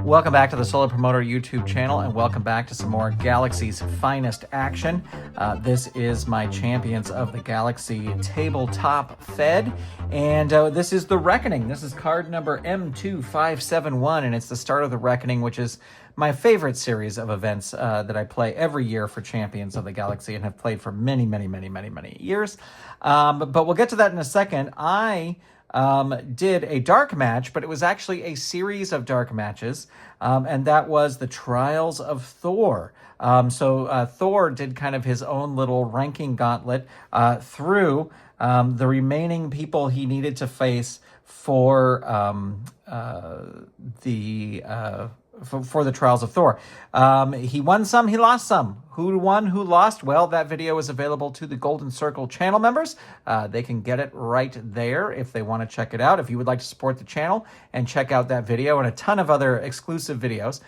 Welcome back to the Solar Promoter YouTube channel, and welcome back to some more Galaxy's finest action. This is my Champions of the Galaxy tabletop fed, and this is the Reckoning. This is card number M2.571, and it's the start of the Reckoning, which is my favorite series of events that I play every year for Champions of the Galaxy and have played for many years. But we'll get to that in a second. I did a dark match, but it was actually a series of dark matches, and that was the Trials of Thor. So Thor did kind of his own little ranking gauntlet through the remaining people he needed to face for the Trials of Thor. He won some, he lost some. Who won, who lost? Well, that video is available to the Golden Circle channel members. They can get it right there if they want to check it out. If you would like to support the channel and check out that video and a ton of other exclusive videos,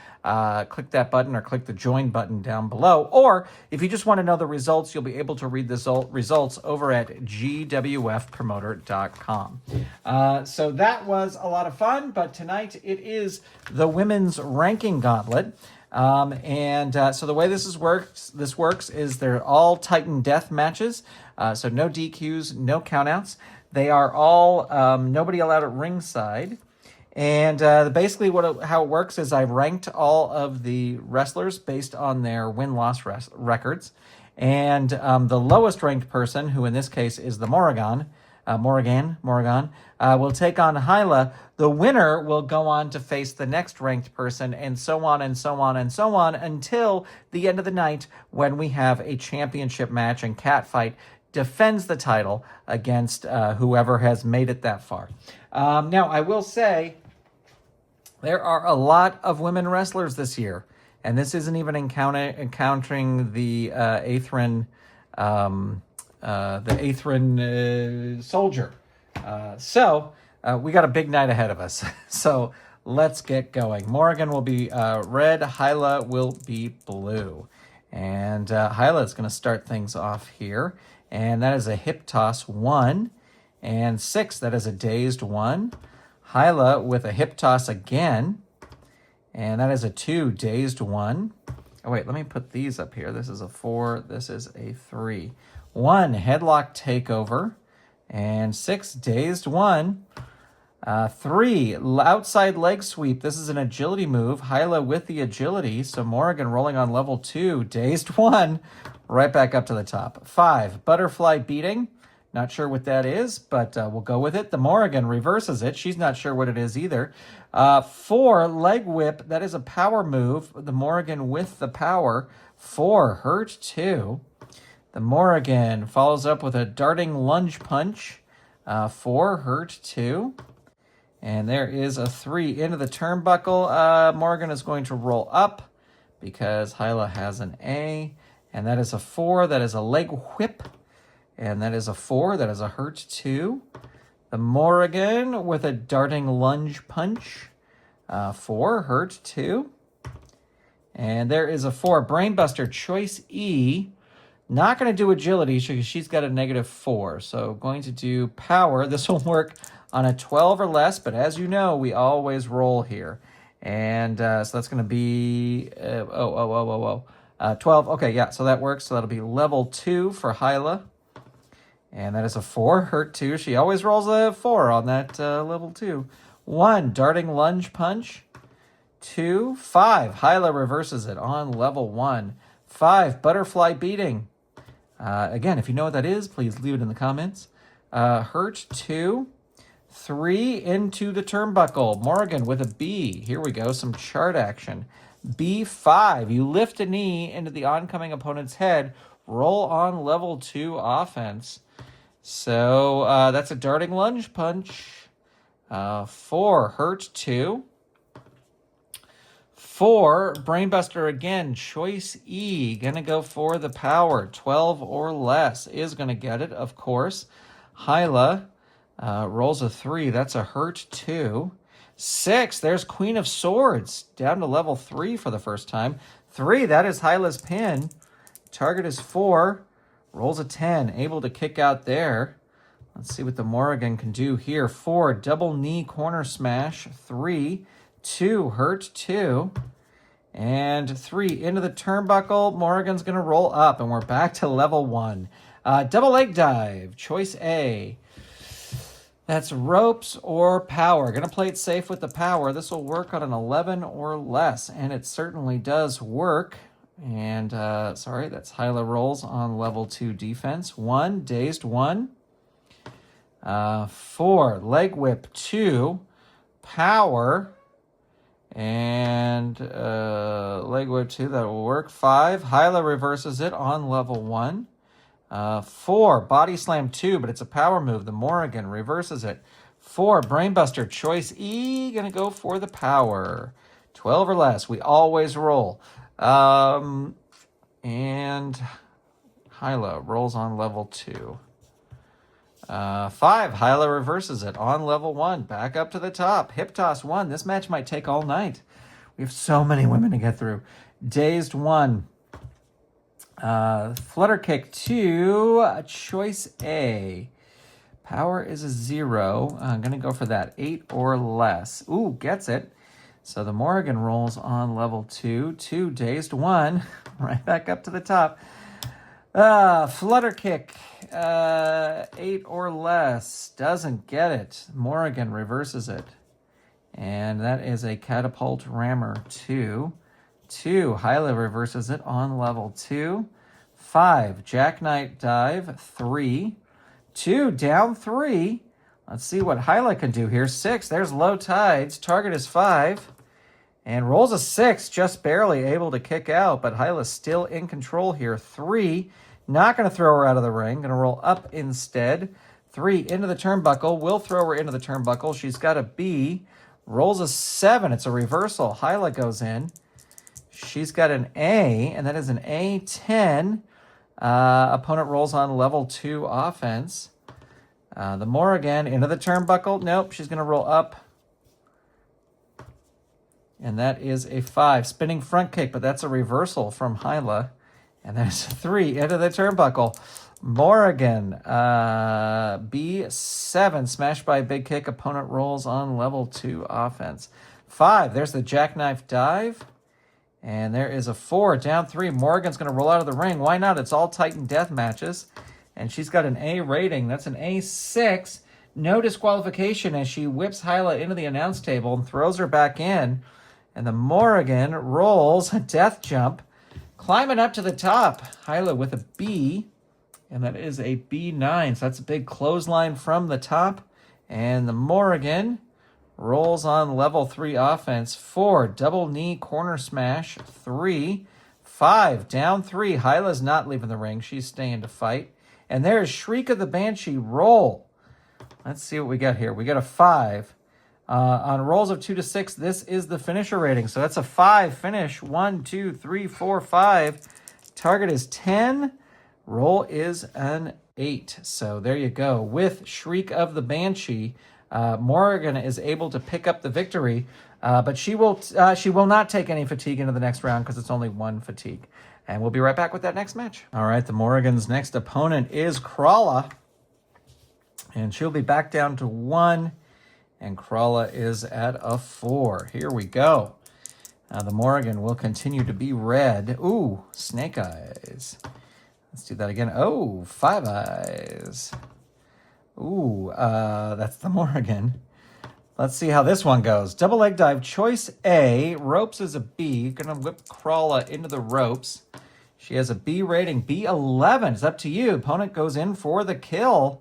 click that button or click the join button down below. Or if you just want to know the results, you'll be able to read the results over at gwfpromoter.com. So that was a lot of fun, but tonight it is the women's ranking gauntlet. So the way this works is they're all Titan death matches. So no DQs, no countouts. They are all nobody allowed at ringside. And basically how it works is I've ranked all of the wrestlers based on their win-loss records. And the lowest ranked person, who in this case is the Morrigan, will take on Hyla. The winner will go on to face the next ranked person, and so on and so on and so on until the end of the night when we have a championship match and Catfight defends the title against whoever has made it that far. Now, I will say there are a lot of women wrestlers this year, and this isn't even encountering the Aethrin soldier. So we got a big night ahead of us. So let's get going. Morrigan will be red. Hyla will be blue. And Hyla is going to start things off here. And that is a hip toss 1. And 6, that is a dazed 1. Hyla with a hip toss again. And that is a 2, dazed 1. Oh, wait, let me put these up here. This is a 4. This is a 3. 1, headlock takeover. And 6, dazed 1. 3, outside leg sweep. This is an agility move. Hyla with the agility. So Morrigan rolling on level 2. Dazed 1. Right back up to the top. 5, butterfly beating. Not sure what that is, but we'll go with it. The Morrigan reverses it. She's not sure what it is either. 4, leg whip. That is a power move. The Morrigan with the power. 4, hurt 2. The Morrigan follows up with a darting lunge punch. 4, hurt 2. And there is a 3 into the turnbuckle. Morrigan is going to roll up because Hyla has an A. And that is a 4. That is a leg whip. And that is a 4. That is a hurt 2. The Morrigan with a darting lunge punch. 4, hurt 2. And there is a 4. Brainbuster choice E. Not going to do agility because she's got a -4. So going to do power. This will work on a 12 or less, but as you know, we always roll here. And so that's going to be 12. Okay, yeah, so that works. So that'll be level 2 for Hyla. And that is a 4, hurt 2. She always rolls a 4 on that level 2. 1, darting lunge punch. 2, 5. Hyla reverses it on level 1. 5, butterfly beating. Again, if you know what that is, please leave it in the comments. Hurt 2. 3 into the turnbuckle. Morrigan with a B. Here we go, some chart action. B5. You lift a knee into the oncoming opponent's head. Roll on level 2 offense. So that's a darting lunge punch. 4, hurt 2. 4, brainbuster again, choice E, gonna go for the power. 12 or less is gonna get it, of course. Hyla rolls a 3, that's a hurt 2. 6, there's Queen of Swords, down to level 3 for the first time. 3, that is Hyla's pin. Target is 4, rolls a 10, able to kick out there. Let's see what the Morrigan can do here. 4, double knee corner smash. 3, 2, hurt 2. And 3, into the turnbuckle. Morrigan's going to roll up, and we're back to level 1. Double leg dive, choice A. That's ropes or power. Going to play it safe with the power. This will work on an 11 or less, and it certainly does work. And, sorry, that's Hyla rolls on level 2 defense. 1, dazed 1. 4, leg whip 2, power, and leg whip 2, that will work. 5, Hyla reverses it on level 1. 4, body slam 2, but it's a power move. The Morrigan reverses it. 4, brainbuster, choice E, gonna go for the power. 12 or less, we always roll. And Hyla rolls on level 2. 5, Hyla reverses it on level 1. Back up to the top. Hip toss 1. This match might take all night. We have so many women to get through. Dazed 1. Flutter kick 2. Choice A. Power is a 0. I'm going to go for that. 8 or less. Ooh, gets it. So the Morrigan rolls on level 2. 2, dazed 1. Right back up to the top. Flutter kick, 8 or less, doesn't get it. Morrigan reverses it. And that is a catapult rammer 2. 2, Hyla reverses it on level 2. 5, jackknife dive 3. 2, down 3. Let's see what Hyla can do here. 6, there's low tides. Target is 5. And rolls a 6, just barely able to kick out, but Hyla's still in control here. 3, not going to throw her out of the ring. Going to roll up instead. 3, into the turnbuckle. Will throw her into the turnbuckle. She's got a B. Rolls a 7. It's a reversal. Hyla goes in. She's got an A, and that is an A10. Opponent rolls on level 2 offense. The Morrigan into the turnbuckle. Nope, she's going to roll up. And that is a 5. Spinning front kick, but that's a reversal from Hyla. And there's 3 into the turnbuckle. Morrigan, B7, smashed by a big kick. Opponent rolls on level 2 offense. 5, there's the jackknife dive. And there is a 4, down 3. Morrigan's going to roll out of the ring. Why not? It's all Titan death matches. And she's got an A rating. That's an A6. No disqualification as she whips Hyla into the announce table and throws her back in. And the Morrigan rolls a death jump. Climbing up to the top, Hyla with a B, and that is a B9. So that's a big clothesline from the top. And the Morrigan rolls on level 3 offense. 4, double knee corner smash. 3, 5, down 3. Hyla's not leaving the ring. She's staying to fight. And there's Shriek of the Banshee roll. Let's see what we got here. We got a 5. On rolls of 2 to 6, this is the finisher rating. So that's a 5 finish. 1, 2, 3, 4, 5. Target is 10. Roll is an 8. So there you go. With Shriek of the Banshee, Morrigan is able to pick up the victory, but she will not take any fatigue into the next round because it's only 1 fatigue. And we'll be right back with that next match. All right, the Morrigan's next opponent is Krala, and she'll be back down to 1. And Krala is at a 4. Here we go. The Morrigan will continue to be red. Ooh, snake eyes. Let's do that again. Oh, 5 eyes. Ooh, that's the Morrigan. Let's see how this one goes. Double leg dive, choice A. Ropes is a B. Gonna whip Krala into the ropes. She has a B rating. B11. It's up to you. Opponent goes in for the kill.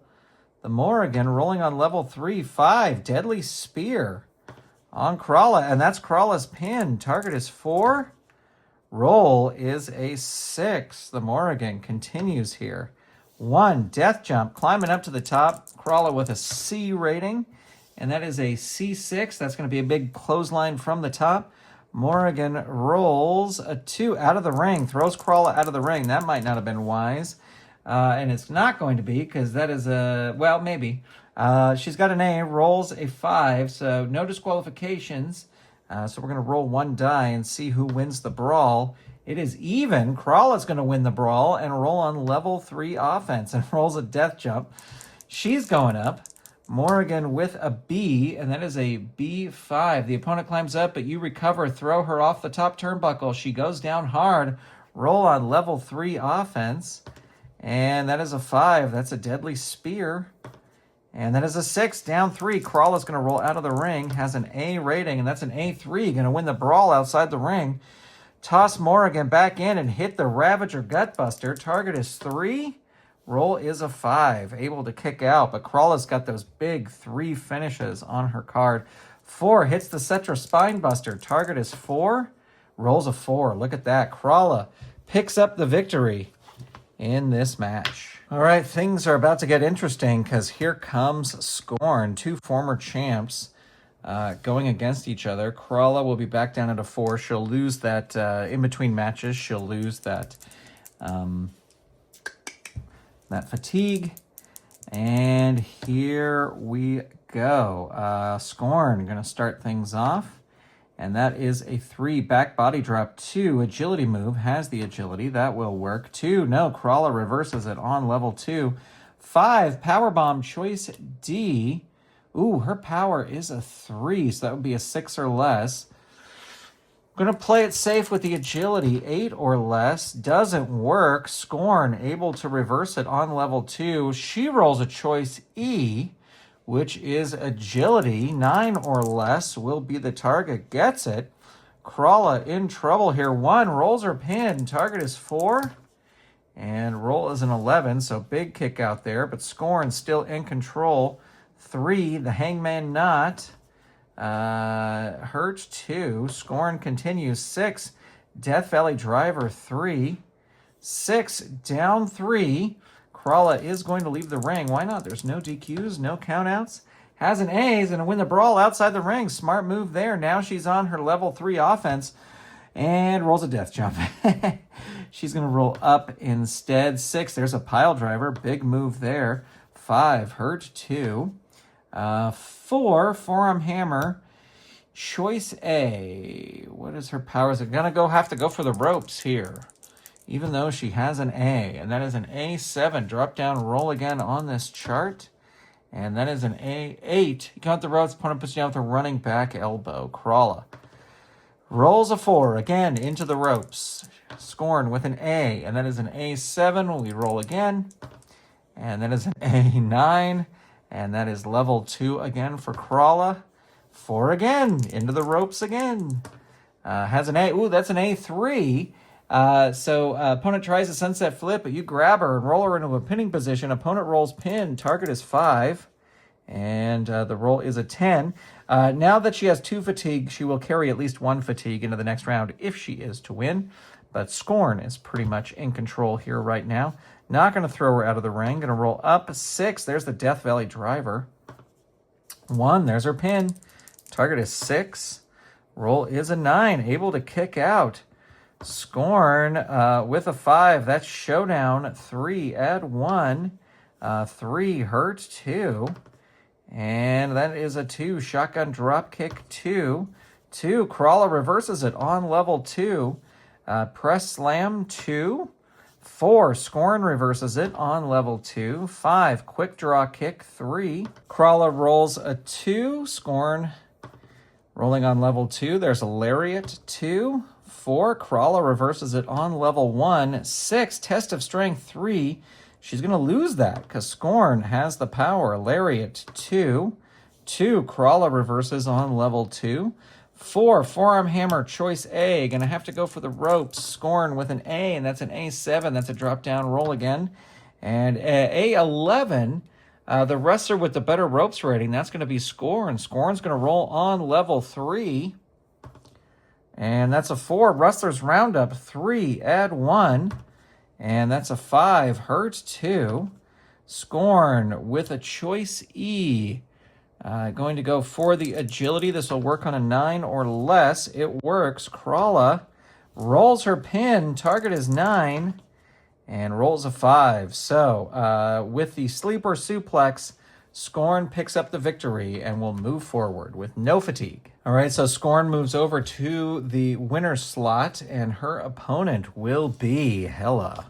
The Morrigan rolling on level 3, 5, deadly spear on Krala, and that's Krala's pin. Target is 4. Roll is a 6. The Morrigan continues here. 1, death jump, climbing up to the top. Krala with a C rating, and that is a C6. That's going to be a big clothesline from the top. Morrigan rolls a 2 out of the ring, throws Krala out of the ring. That might not have been wise. And it's not going to be because that is a, well, maybe. She's got an A, rolls a 5, so no disqualifications. So we're going to roll 1 die and see who wins the brawl. It is even. Krala's going to win the brawl and roll on level 3 offense and rolls a death jump. She's going up. Morgan with a B, and that is a B5. The opponent climbs up, but you recover. Throw her off the top turnbuckle. She goes down hard. Roll on level 3 offense. And that is a 5. That's a deadly spear. And that is a 6. Down 3. Crawl is going to roll out of the ring. Has an A rating, and that's an A3. Going to win the brawl outside the ring. Toss Morrigan back in and hit the Ravager Gutbuster. Target is 3. Roll is a 5. Able to kick out, but Crawla's got those big 3 finishes on her card. 4 hits the Cetra Spinebuster. Target is 4. Rolls a 4. Look at that. Crawla picks up the victory in this match. All right, things are about to get interesting because here comes Scorn, 2 former champs going against each other. Crawla will be back down at a 4. She'll lose that in between matches. She'll lose that that fatigue. And here we go. Scorn going to start things off. And that is a 3. Back body drop 2. Agility move. Has the agility. That will work. 2. No. Crawla reverses it on level 2. 5. Powerbomb choice D. Ooh, her power is a 3. So that would be a 6 or less. Going to play it safe with the agility. 8 or less. Doesn't work. Scorn able to reverse it on level 2. She rolls a choice E, which is agility. 9 or less will be the target. Gets it. Crawla in trouble here. 1 rolls her pin. Target is 4. And roll is an 11. So big kick out there. But Scorn still in control. 3. The Hangman Knot. Hurt 2. Scorn continues. 6. Death Valley Driver 3. 6. Down 3. Crawla is going to leave the ring. Why not? There's no DQs, no countouts. Has an A. Is going to win the brawl outside the ring. Smart move there. Now she's on her level 3 offense and rolls a death jump. She's going to roll up instead. 6. There's a pile driver. Big move there. 5. Hurt 2. 4. Forearm hammer. Choice A. What is her power? Is it going to have to go for the ropes here? Even though she has an A, and that is an A7. Drop down, roll again on this chart. And that is an A8. You count the ropes, opponent puts you down with a running back elbow. Crawla rolls a 4, again into the ropes. Scorn with an A, and that is an A7. We roll again. And that is an A9. And that is level 2 again for Crawla. 4 again, into the ropes again. Has an A. Ooh, that's an A3. So opponent tries a sunset flip, but you grab her and roll her into a pinning position. Opponent rolls pin. Target is 5. And the roll is a 10. Now that she has 2 fatigue, she will carry at least 1 fatigue into the next round if she is to win. But Scorn is pretty much in control here right now. Not going to throw her out of the ring. Going to roll up 6. There's the Death Valley Driver. 1. There's her pin. Target is 6. Roll is a 9. Able to kick out. Scorn with a 5. That's Showdown. 3. Add 1. 3. Hurt 2. And that is a 2. Shotgun drop kick 2. 2. Crawla reverses it on level 2. Press slam 2. 4. Scorn reverses it on level 2. 5. Quick draw kick 3. Crawla rolls a 2. Scorn rolling on level 2. There's a lariat 2. 4. Crawla reverses it on level 1. 6. Test of strength 3. She's going to lose that because Scorn has the power. Lariat 2. 2. Crawla reverses on level 2. 4. Forearm hammer choice A. Going to have to go for the ropes. Scorn with an A, and that's an A7. That's a drop down roll again. And A11, the wrestler with the better ropes rating, that's going to be Scorn. Scorn's going to roll on level 3. And that's a 4. Wrestler's roundup 3. Add 1. And that's a 5. Hurt 2. Scorn with a choice E. Going to go for the agility. This will work on a 9 or less. It works. Crawla rolls her pin. Target is 9. And rolls a 5. So with the sleeper suplex, Scorn picks up the victory and will move forward with no fatigue. All right, so Scorn moves over to the winner's slot, and her opponent will be Hela.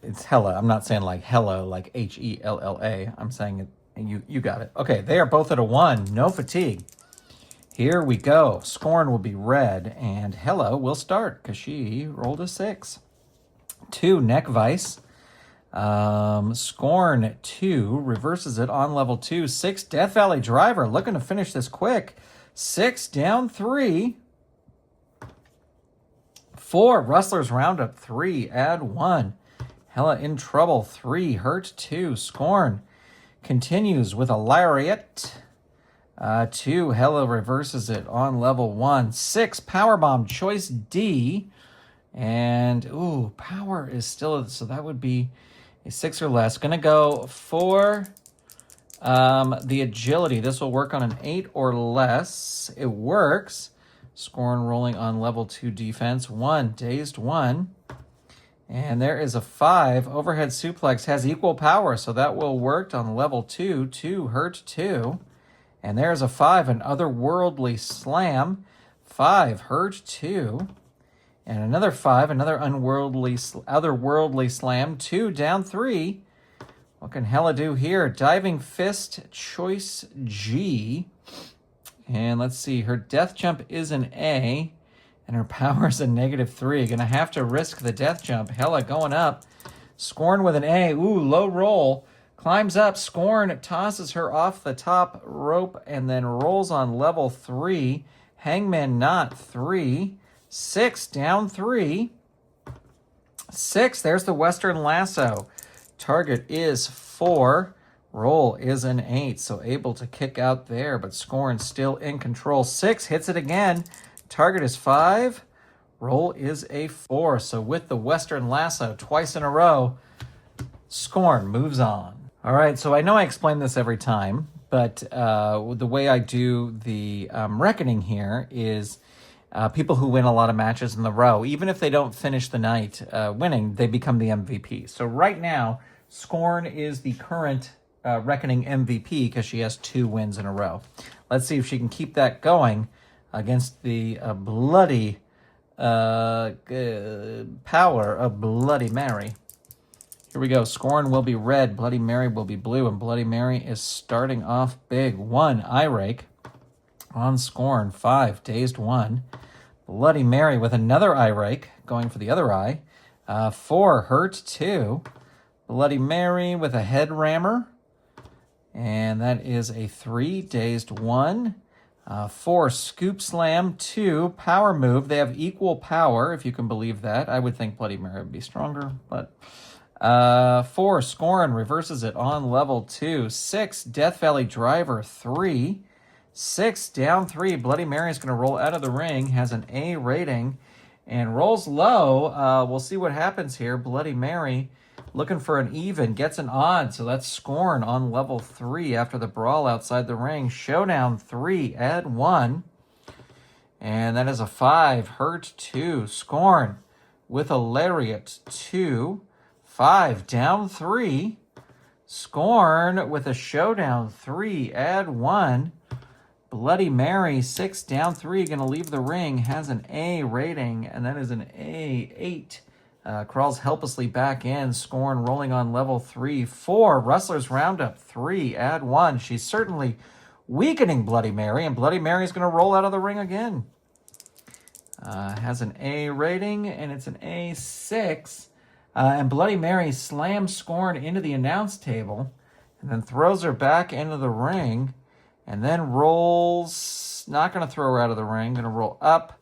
It's Hella. I'm not saying like hello, like Hella. I'm saying it, and you got it. Okay, they are both at a 1. No fatigue. Here we go. Scorn will be red, and Hella will start because she rolled a 6. 2, Neck Vice. Scorn 2 reverses it on level 2. 6, Death Valley Driver, looking to finish this quick. 6 down 3. 4, Rustler's Roundup 3, add 1. Hella in trouble 3, hurt 2. Scorn continues with a Lariat. 2, Hella reverses it on level 1. 6, Powerbomb Choice D. And, ooh, power is still, so that would be a 6 or less. Going to go for the agility. This will work on an 8 or less. It works. Scorn rolling on level 2 defense. 1, dazed 1. And there is a 5. Overhead suplex has equal power, so that will work on level 2. 2, hurt 2. And there's a 5, an otherworldly slam. 5, hurt 2. And another 5, another otherworldly slam. 2, down 3. What can Hella do here? Diving Fist, Choice G. And let's see, her death jump is an A, and her power is a -3. Gonna have to risk the death jump. Hella going up. Scorn with an A. Ooh, low roll. Climbs up. Scorn tosses her off the top rope and then rolls on level 3. Hangman Knot 3. 6, down 3. 6, there's the Western Lasso. Target is 4. Roll is an 8, so able to kick out there, but Scorn still in control. 6, hits it again. Target is 5. Roll is a 4. So with the Western Lasso twice in a row, Scorn moves on. All right, so I know I explain this every time, but the way I do the reckoning here is people who win a lot of matches in the row, even if they don't finish the night winning, they become the MVP. So right now, Scorn is the current reckoning MVP because she has 2 wins in a row. Let's see if she can keep that going against the bloody power of Bloody Mary. Here we go. Scorn will be red, Bloody Mary will be blue, and Bloody Mary is starting off big. 1, eye rake on Scorn. 5, dazed 1. Bloody Mary with another eye rake, going for the other eye. 4, hurt 2. Bloody Mary with a head rammer. And that is a 3, dazed 1. 4, scoop slam 2, power move. They have equal power, if you can believe that. I would think Bloody Mary would be stronger, but 4, Scorn reverses it on level 2. 6, Death Valley Driver 3. 6, down 3. Bloody Mary is going to roll out of the ring, has an A rating, and rolls low. We'll see what happens here. Bloody Mary looking for an even, gets an odd, so that's Scorn on level 3 after the brawl outside the ring. Showdown 3, add 1. And that is a 5, hurt 2. Scorn with a lariat 2. 5, down 3. Scorn with a showdown 3, add 1. Bloody Mary, 6, down 3, going to leave the ring, has an A rating, and that is an A8. Crawls helplessly back in. Scorn rolling on level 3. 4, Rustler's Roundup 3, add 1. She's certainly weakening Bloody Mary, and Bloody Mary is going to roll out of the ring again. Has an A rating, and it's an A6. And Bloody Mary slams Scorn into the announce table, and then throws her back into the ring, and then rolls, not going to throw her out of the ring, going to roll up.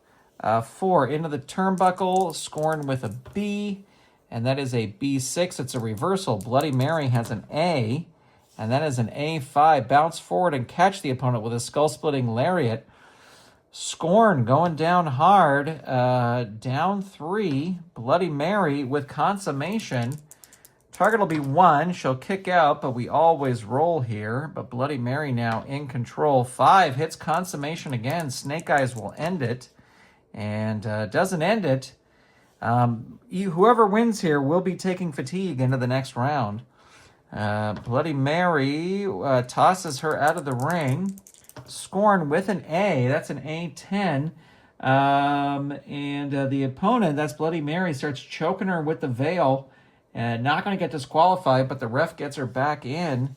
4, into the turnbuckle, Scorn with a B, and that is a B6. It's a reversal. Bloody Mary has an A, and that is an A5. Bounce forward and catch the opponent with a skull-splitting lariat. Scorn going down hard, down 3. Bloody Mary with consummation. Target will be 1. She'll kick out, but we always roll here. But Bloody Mary now in control. 5, hits consummation again. Snake Eyes will end it. And doesn't end it. Whoever wins here will be taking fatigue into the next round. Bloody Mary tosses her out of the ring. Scorn with an A. That's an A10. And the opponent, that's Bloody Mary, starts choking her with the veil. And not going to get disqualified, but the ref gets her back in.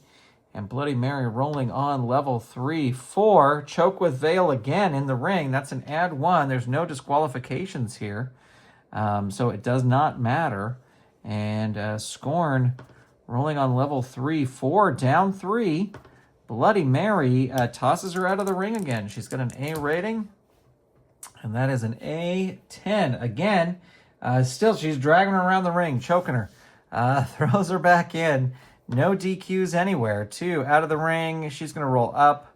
And Bloody Mary rolling on level 3, 4. Choke with Veil again in the ring. That's an add 1. There's no disqualifications here. So it does not matter. And Scorn rolling on level 3, 4, down 3. Bloody Mary tosses her out of the ring again. She's got an A rating. And that is an A10. Again, still she's dragging her around the ring, choking her. Throws her back in. No DQs anywhere. 2 out of the ring. She's going to roll up.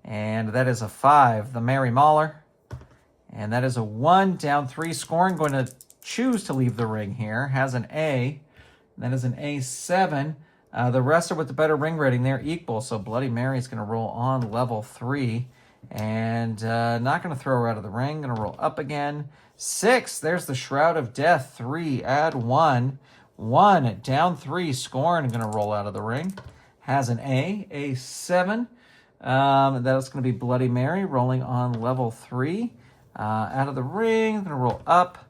And that is a 5. The Mary Mauler. And that is a 1. Down 3. Scorn going to choose to leave the ring here. Has an A. That is an A7. The rest are with the better ring rating. They're equal. So Bloody Mary is going to roll on level 3. And not going to throw her out of the ring. Going to roll up again. 6. There's the Shroud of Death. 3. Add 1. 1. Down 3. Scorn going to roll out of the ring. Has an A. A7. That's going to be Bloody Mary rolling on level 3. Out of the ring. Going to roll up.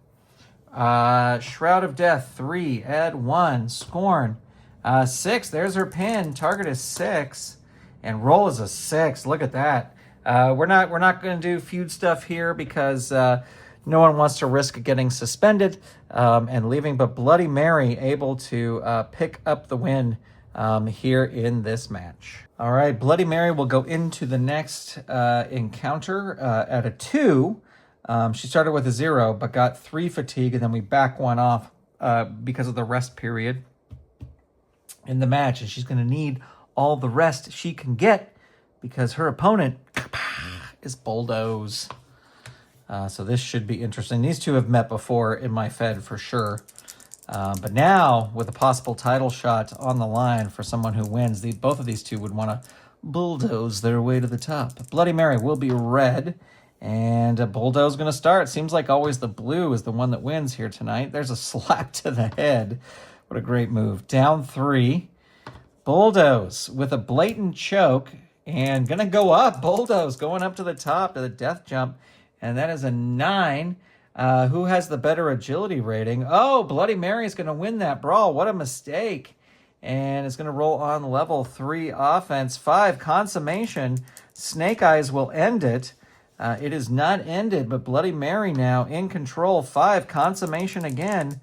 Shroud of Death. 3. Add 1. Scorn. 6. There's her pin. Target is 6. And roll is a 6. Look at that. We're not going to do feud stuff here because no one wants to risk getting suspended and leaving. But Bloody Mary able to pick up the win here in this match. All right, Bloody Mary will go into the next encounter at a 2. She started with a 0, but got 3 fatigue, and then we back 1 off because of the rest period in the match. And she's going to need all the rest she can get because her opponent is Bulldoze. So this should be interesting. These two have met before in my Fed for sure. But now, with a possible title shot on the line for someone who wins, both of these two would want to bulldoze their way to the top. Bloody Mary will be red, and Bulldoze going to start. Seems like always the blue is the one that wins here tonight. There's a slap to the head. What a great move. Down 3. Bulldoze with a blatant choke, and going to go up. Bulldoze going up to the top to the death jump. And that is a 9. Who has the better agility rating? Oh, Bloody Mary is going to win that brawl. What a mistake. And it's going to roll on level 3 offense. 5, consummation. Snake Eyes will end it. It is not ended, but Bloody Mary now in control. 5, consummation again.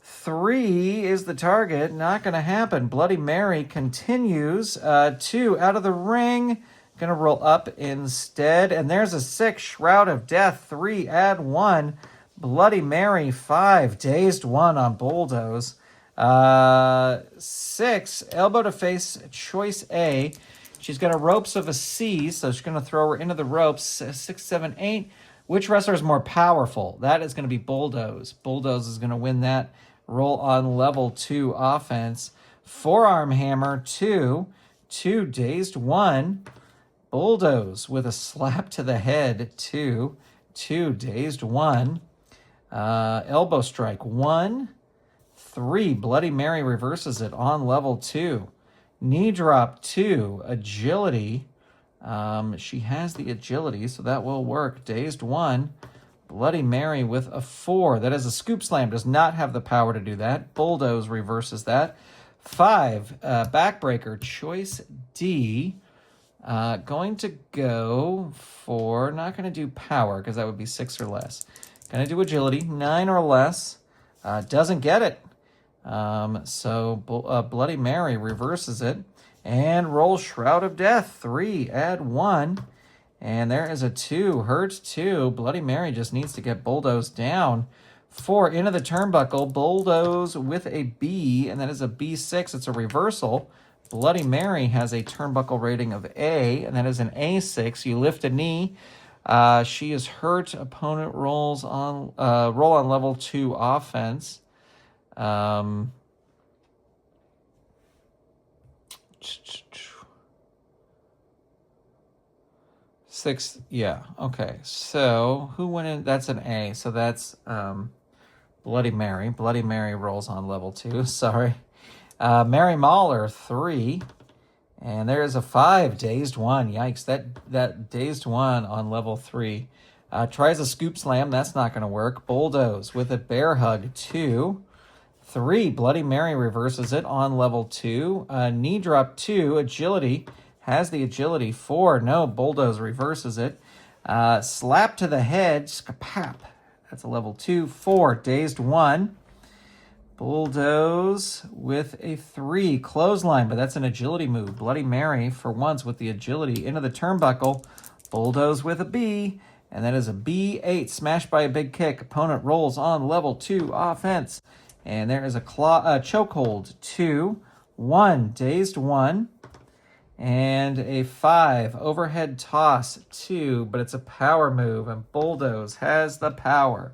3 is the target. Not going to happen. Bloody Mary continues. 2 out of the ring. Going to roll up instead. And there's a 6, Shroud of Death. 3, add 1. Bloody Mary, 5, dazed 1 on Bulldoze. 6, elbow to face, choice A. She's got a ropes of a C, so she's going to throw her into the ropes. 6, 7, 8. Which wrestler is more powerful? That is going to be Bulldoze. Bulldoze is going to win that. Roll on level 2 offense. Forearm hammer, 2. 2, dazed 1. Bulldoze with a slap to the head, 2. 2, dazed 1. Elbow strike, 1. 3, Bloody Mary reverses it on level 2. Knee drop, 2. Agility. She has the agility, so that will work. Dazed 1. Bloody Mary with a 4. That is a scoop slam. Does not have the power to do that. Bulldoze reverses that. 5, backbreaker, choice D. Going to go for, not going to do power because that would be 6 or less. Going to do agility, 9 or less. Doesn't get it. So Bloody Mary reverses it and rolls Shroud of Death. 3, add 1. And there is a 2, hurt 2. Bloody Mary just needs to get Bulldoze down. 4, into the turnbuckle. Bulldoze with a B, and that is a B6. It's a reversal. Bloody Mary has a turnbuckle rating of A, and that is an A6. You lift a knee. She is hurt. Opponent rolls on roll on level 2 offense. 6, yeah, okay. So who went in? That's an A. So that's Bloody Mary. Bloody Mary rolls on level 2. Sorry. Mary Mauler, 3. And there is a 5, dazed 1. Yikes, that dazed 1 on level 3. Tries a scoop slam. That's not going to work. Bulldoze with a bear hug, 2. 3, Bloody Mary reverses it on level 2. Knee drop 2, agility, has the agility. 4, no, bulldoze reverses it. Slap to the head, skapap, that's a level 2. 4, dazed 1. Bulldoze with a 3, clothesline, but that's an agility move. Bloody Mary for once with the agility into the turnbuckle. Bulldoze with a B, and that is a B8, smashed by a big kick. Opponent rolls on level 2 offense, and there is a chokehold. 2, 1, dazed 1, and a 5, overhead toss 2, but it's a power move, and Bulldoze has the power.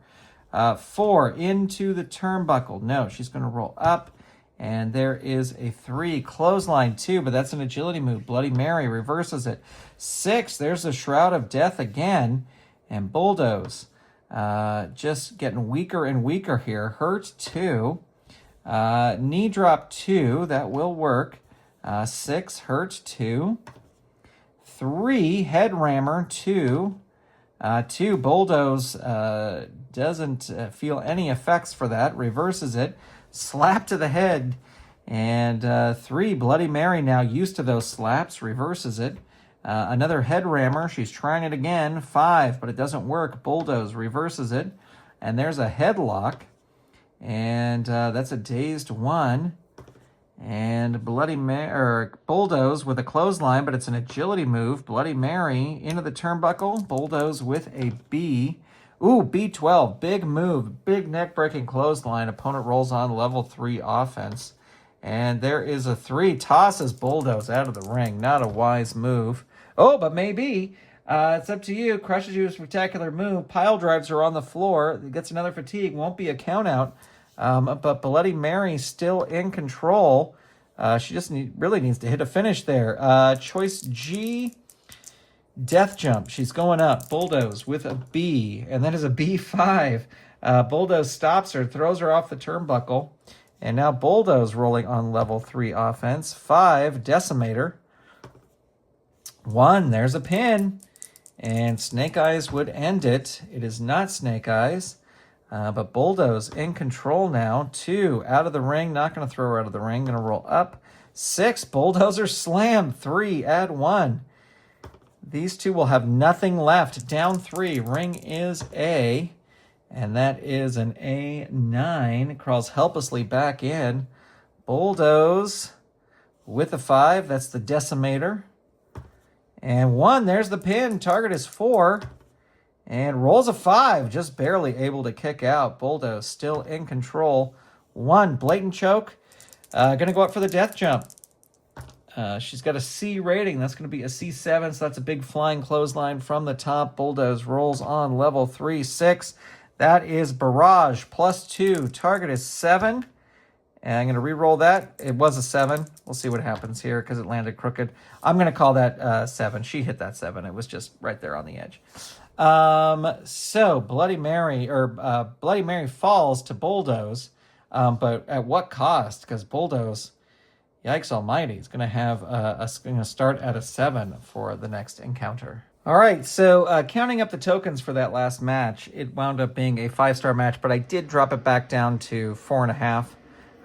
4, into the turnbuckle. No, she's going to roll up. And there is a 3, clothesline 2, but that's an agility move. Bloody Mary reverses it. 6, there's the Shroud of Death again. And Bulldoze just getting weaker and weaker here. Hurt 2. Knee drop 2, that will work. 6, hurt 2. 3, head rammer 2. 2, Bulldoze doesn't feel any effects for that, reverses it, slap to the head, and 3, Bloody Mary now used to those slaps, reverses it. Another head rammer, she's trying it again, 5, but it doesn't work. Bulldoze reverses it, and there's a headlock, and that's a dazed 1. And Bulldoze with a clothesline, but it's an agility move. Bloody Mary into the turnbuckle. Bulldoze with a B. Ooh, B12, big move, big neck-breaking clothesline. Opponent rolls on level 3 offense. And there is a 3, tosses Bulldoze out of the ring. Not a wise move. Oh, but maybe. It's up to you. Crushes you with a spectacular move. Pile drives her on the floor. Gets another fatigue. Won't be a count out. But Bloody Mary still in control. She just really needs to hit a finish there. Choice G, death jump. She's going up. Bulldoze with a B, and that is a B5. Bulldoze stops her, throws her off the turnbuckle, and now Bulldoze rolling on level 3 offense. 5, decimator. 1, there's a pin, and Snake Eyes would end it. It is not Snake Eyes. But Bulldoze in control now. 2, out of the ring. Not going to throw her out of the ring. Going to roll up. 6, Bulldozer slam. 3, add 1. These two will have nothing left. Down 3. Ring is A. And that is an A9. Crawls helplessly back in. Bulldoze with a 5. That's the decimator. And 1, there's the pin. Target is 4. And rolls a 5, just barely able to kick out. Bulldoze still in control. 1, blatant choke. Going to go up for the death jump. She's got a C rating. That's going to be a C7, so that's a big flying clothesline from the top. Bulldoze rolls on level 3. 6, that is barrage. +2, target is 7. And I'm going to re-roll that. It was a 7. We'll see what happens here because it landed crooked. I'm going to call that 7. She hit that 7. It was just right there on the edge. So Bloody Mary falls to Bulldoze, but at what cost? Because Bulldoze, yikes almighty, is going to have going to start at a 7 for the next encounter. All right, so counting up the tokens for that last match, it wound up being a 5-star match, but I did drop it back down to 4.5.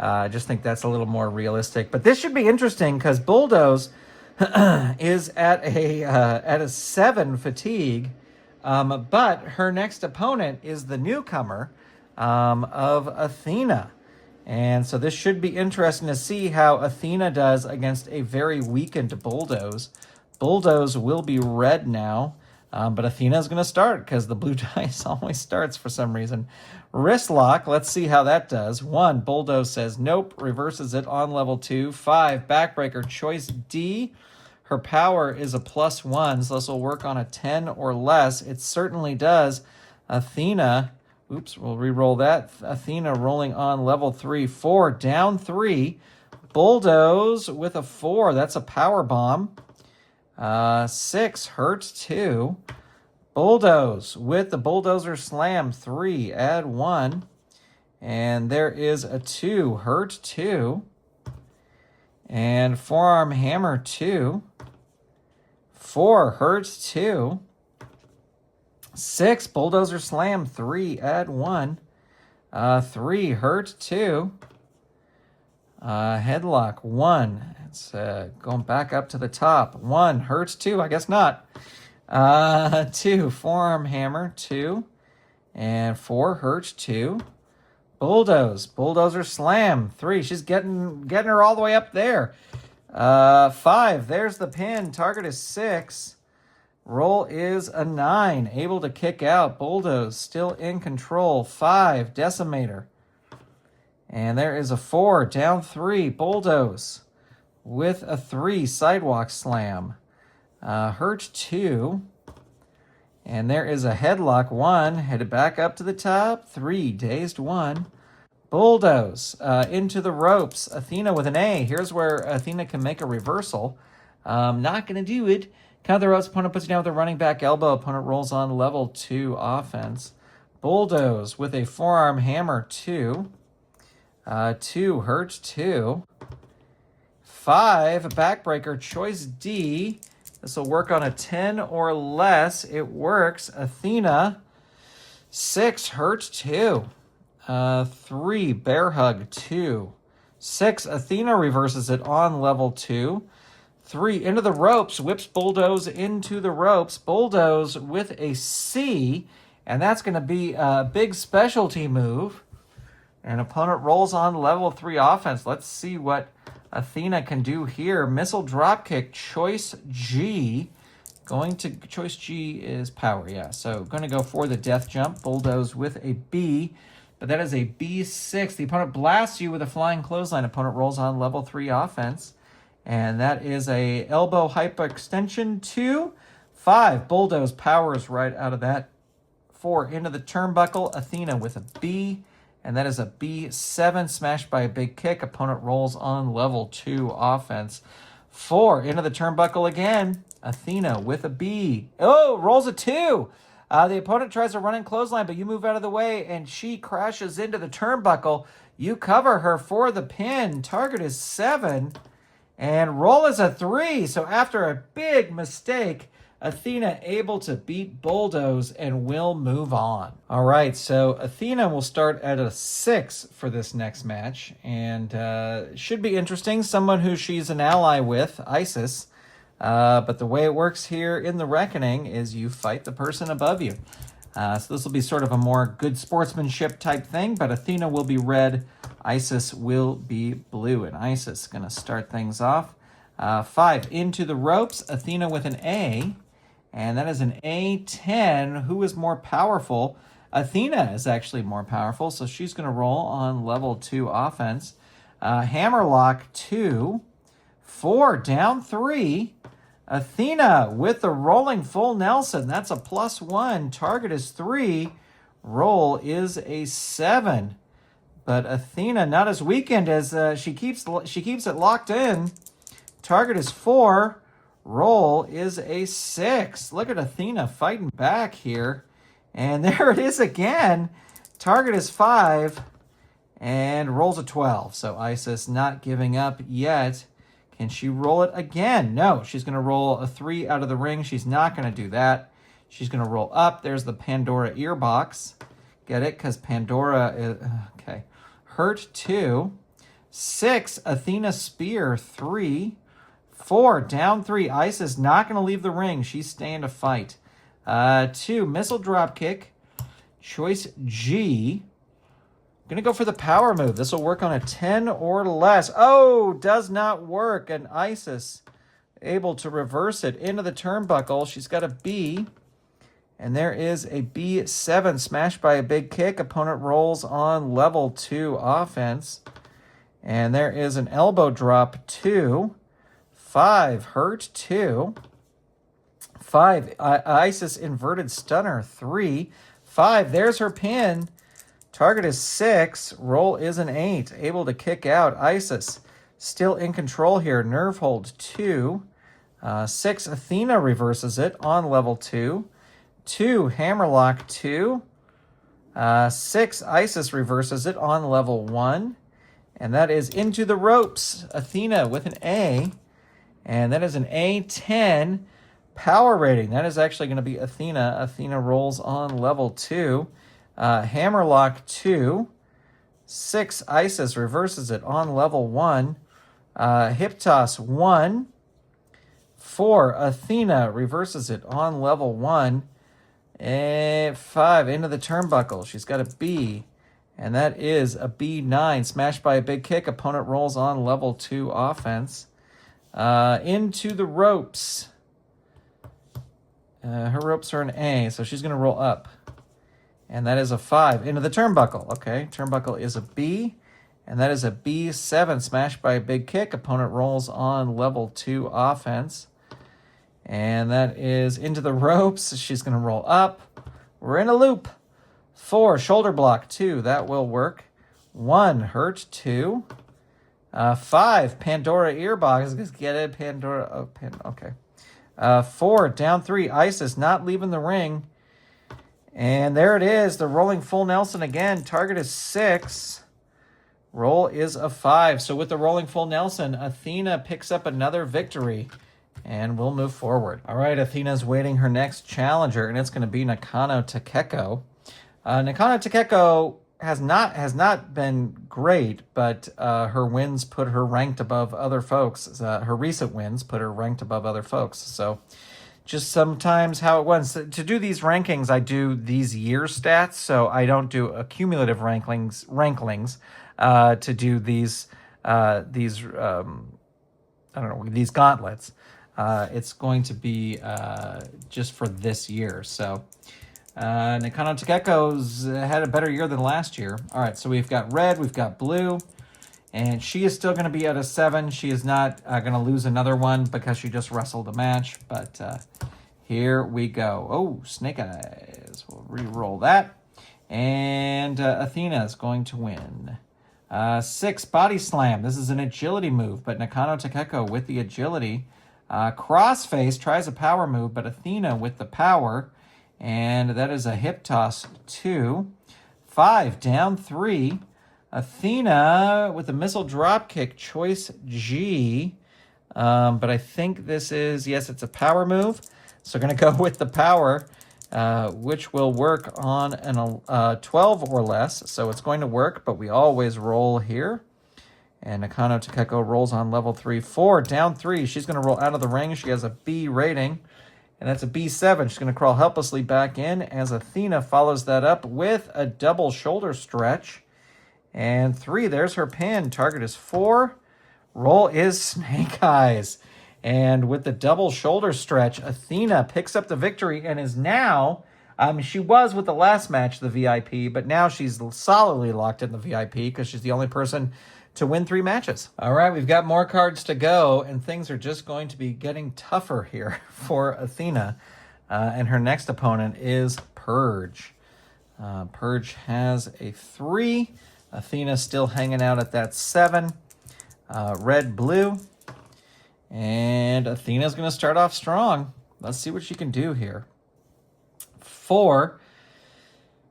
I just think that's a little more realistic. But this should be interesting because Bulldoze is at a 7 fatigue. But her next opponent is the newcomer of Athena. And so this should be interesting to see how Athena does against a very weakened Bulldoze. Bulldoze will be red now, but Athena's going to start because the blue dice always starts for some reason. Wrist lock, let's see how that does. 1, Bulldoze says nope, reverses it on level 2. 5, backbreaker, choice D. Her power is a +1, so this will work on a 10 or less. It certainly does. Athena, oops, we'll re-roll that. Athena rolling on level 3. 4, down 3. Bulldoze with a 4. That's a power bomb. 6, hurt 2. Bulldoze with the bulldozer slam. 3, add 1. And there is a 2, hurt 2. And forearm hammer 2. 4, hurts 2. 6, bulldozer slam. 3, add 1. 3, hurt 2. Headlock 1. It's going back up to the top. 1 hurts 2. I guess not. 2 forearm hammer 2. And 4 hurts 2. Bulldozer slam 3. She's getting her all the way up there. 5. There's the pin. Target is 6. Roll is a 9. Able to kick out. Bulldoze still in control. 5. Decimator. And there is a 4. Down 3. Bulldoze with a 3. Sidewalk slam. Hurt 2. And there is a headlock 1. Headed back up to the top. 3. Dazed 1. Bulldoze into the ropes. Athena with an A. Here's where Athena can make a reversal. Not going to do it. Count the ropes. Opponent puts it down with a running back elbow. Opponent rolls on level 2 offense. Bulldoze with a forearm hammer 2. 2 hurts 2. 5 backbreaker choice D. This will work on a 10 or less. It works. Athena 6 hurts 2. 3 bear hug 2. 6 Athena reverses it on level 2. 3 into the ropes, whips Bulldoze into the ropes. Bulldoze with a C, and that's going to be a big specialty move. And opponent rolls on level 3 offense. Let's see what Athena can do here. Missile dropkick, choice G. Choice G is power, yeah. So going to go for the death jump. Bulldoze with a B, but that is a B6. The opponent blasts you with a flying clothesline. Opponent rolls on level 3 offense. And that is a elbow hyperextension 2. 5, Bulldoze powers right out of that. 4, into the turnbuckle. Athena with a B. And that is a B7, smashed by a big kick. Opponent rolls on level 2 offense. 4, into the turnbuckle again. Athena with a B. Oh, rolls a 2. The opponent tries to run in clothesline, but you move out of the way, and she crashes into the turnbuckle. You cover her for the pin. Target is 7. And roll is a 3. So after a big mistake, Athena able to beat Bulldoze and will move on. All right, so Athena will start at a 6 for this next match. And should be interesting. Someone who she's an ally with, Isis. But the way it works here in the Reckoning is you fight the person above you. So this will be sort of a more good sportsmanship type thing. But Athena will be red. Isis will be blue, and Isis is going to start things off. 5, into the ropes. Athena with an A, and that is an A10. Who is more powerful? Athena is actually more powerful, so she's going to roll on level 2 offense. Hammerlock 2. 4, down 3. Athena with the rolling full Nelson. That's a +1. Target is 3. Roll is a 7. But Athena not as weakened as she keeps it locked in. Target is 4. Roll is a 6. Look at Athena fighting back here. And there it is again. Target is 5. And rolls a 12. So Isis not giving up yet. Can she roll it again? No, she's going to roll a 3 out of the ring. She's not going to do that. She's going to roll up. There's the Pandora earbox. Get it? Because Pandora is... Okay. Hurt 2. 6, Athena spear 3. 4, down 3. Isis not going to leave the ring. She's staying to fight. 2, missile drop kick. Choice G. Going to go for the power move. This will work on a 10 or less. Oh, does not work. And Isis able to reverse it into the turnbuckle. She's got a B. And there is a B7 smashed by a big kick. Opponent rolls on level 2 offense. And there is an elbow drop 2. 5, hurt 2. 5, Isis inverted stunner 3. 5, there's her pin. Target is 6. Roll is an 8. Able to kick out. Isis still in control here. Nerve hold 2. 6, Athena reverses it on level 2. 2, hammerlock 2. 6, Isis reverses it on level 1. And that is into the ropes. Athena with an A. And that is an A10 power rating. That is actually going to be Athena. Athena rolls on level 2. Hammerlock 2. 6, Isis reverses it on level 1. Hip toss 1. 4, Athena reverses it on level 1. And 5, into the turnbuckle. She's got a B, and that is a B9. Smashed by a big kick. Opponent rolls on level 2 offense. Into the ropes. Her ropes are an A, so she's going to roll up. And that is a 5. Into the turnbuckle. Okay, turnbuckle is a B, and that is a B7. Smashed by a big kick. Opponent rolls on level 2 offense. And that is into the ropes. She's going to roll up. We're in a loop. 4, shoulder block 2. That will work. 1, hurt 2. 5, Pandora earbox. Get it, Pandora. Oh, okay. 4, down 3. Isis not leaving the ring. And there it is. The rolling full Nelson again. Target is 6. Roll is a 5. So with the rolling full Nelson, Athena picks up another victory. And we'll move forward. All right, Athena's waiting her next challenger, and it's going to be Nakano Takeko. Nakano Takeko has not been great, but her wins put her ranked above other folks. Her recent wins put her ranked above other folks. So just sometimes how it went. To do these rankings, I do these year stats, so I don't do accumulative ranklings to do these these gauntlets. It's going to be just for this year. So Nakano Takeko's had a better year than last year. All right, so we've got red, we've got blue, and she is still going to be at a 7. She is not going to lose another one because she just wrestled a match, but here we go. Oh, Snake Eyes. We'll re-roll that. And Athena is going to win. 6, Body Slam. This is an agility move, but Nakano Takeko with the agility. Crossface tries a power move, but Athena with the power, and that is a hip toss 2. 5, down 3. Athena with the missile drop kick, choice G. But I think this is, yes, it's a power move. So we're going to go with the power, which will work on an 12 or less. So it's going to work, but we always roll here. And Nakano Takeko rolls on level 3. 4, down 3. She's going to roll out of the ring. She has a B rating, and that's a B7. She's going to crawl helplessly back in as Athena follows that up with a double shoulder stretch. And 3, there's her pin. Target is 4. Roll is Snake Eyes. And with the double shoulder stretch, Athena picks up the victory and is now, she was with the last match, the VIP, but now she's solidly locked in the VIP because she's the only person to win 3 matches. All right, we've got more cards to go, and things are just going to be getting tougher here for Athena. And her next opponent is Purge. Purge has a 3. Athena still hanging out at that 7. Red, blue. And Athena's going to start off strong. Let's see what she can do here. 4.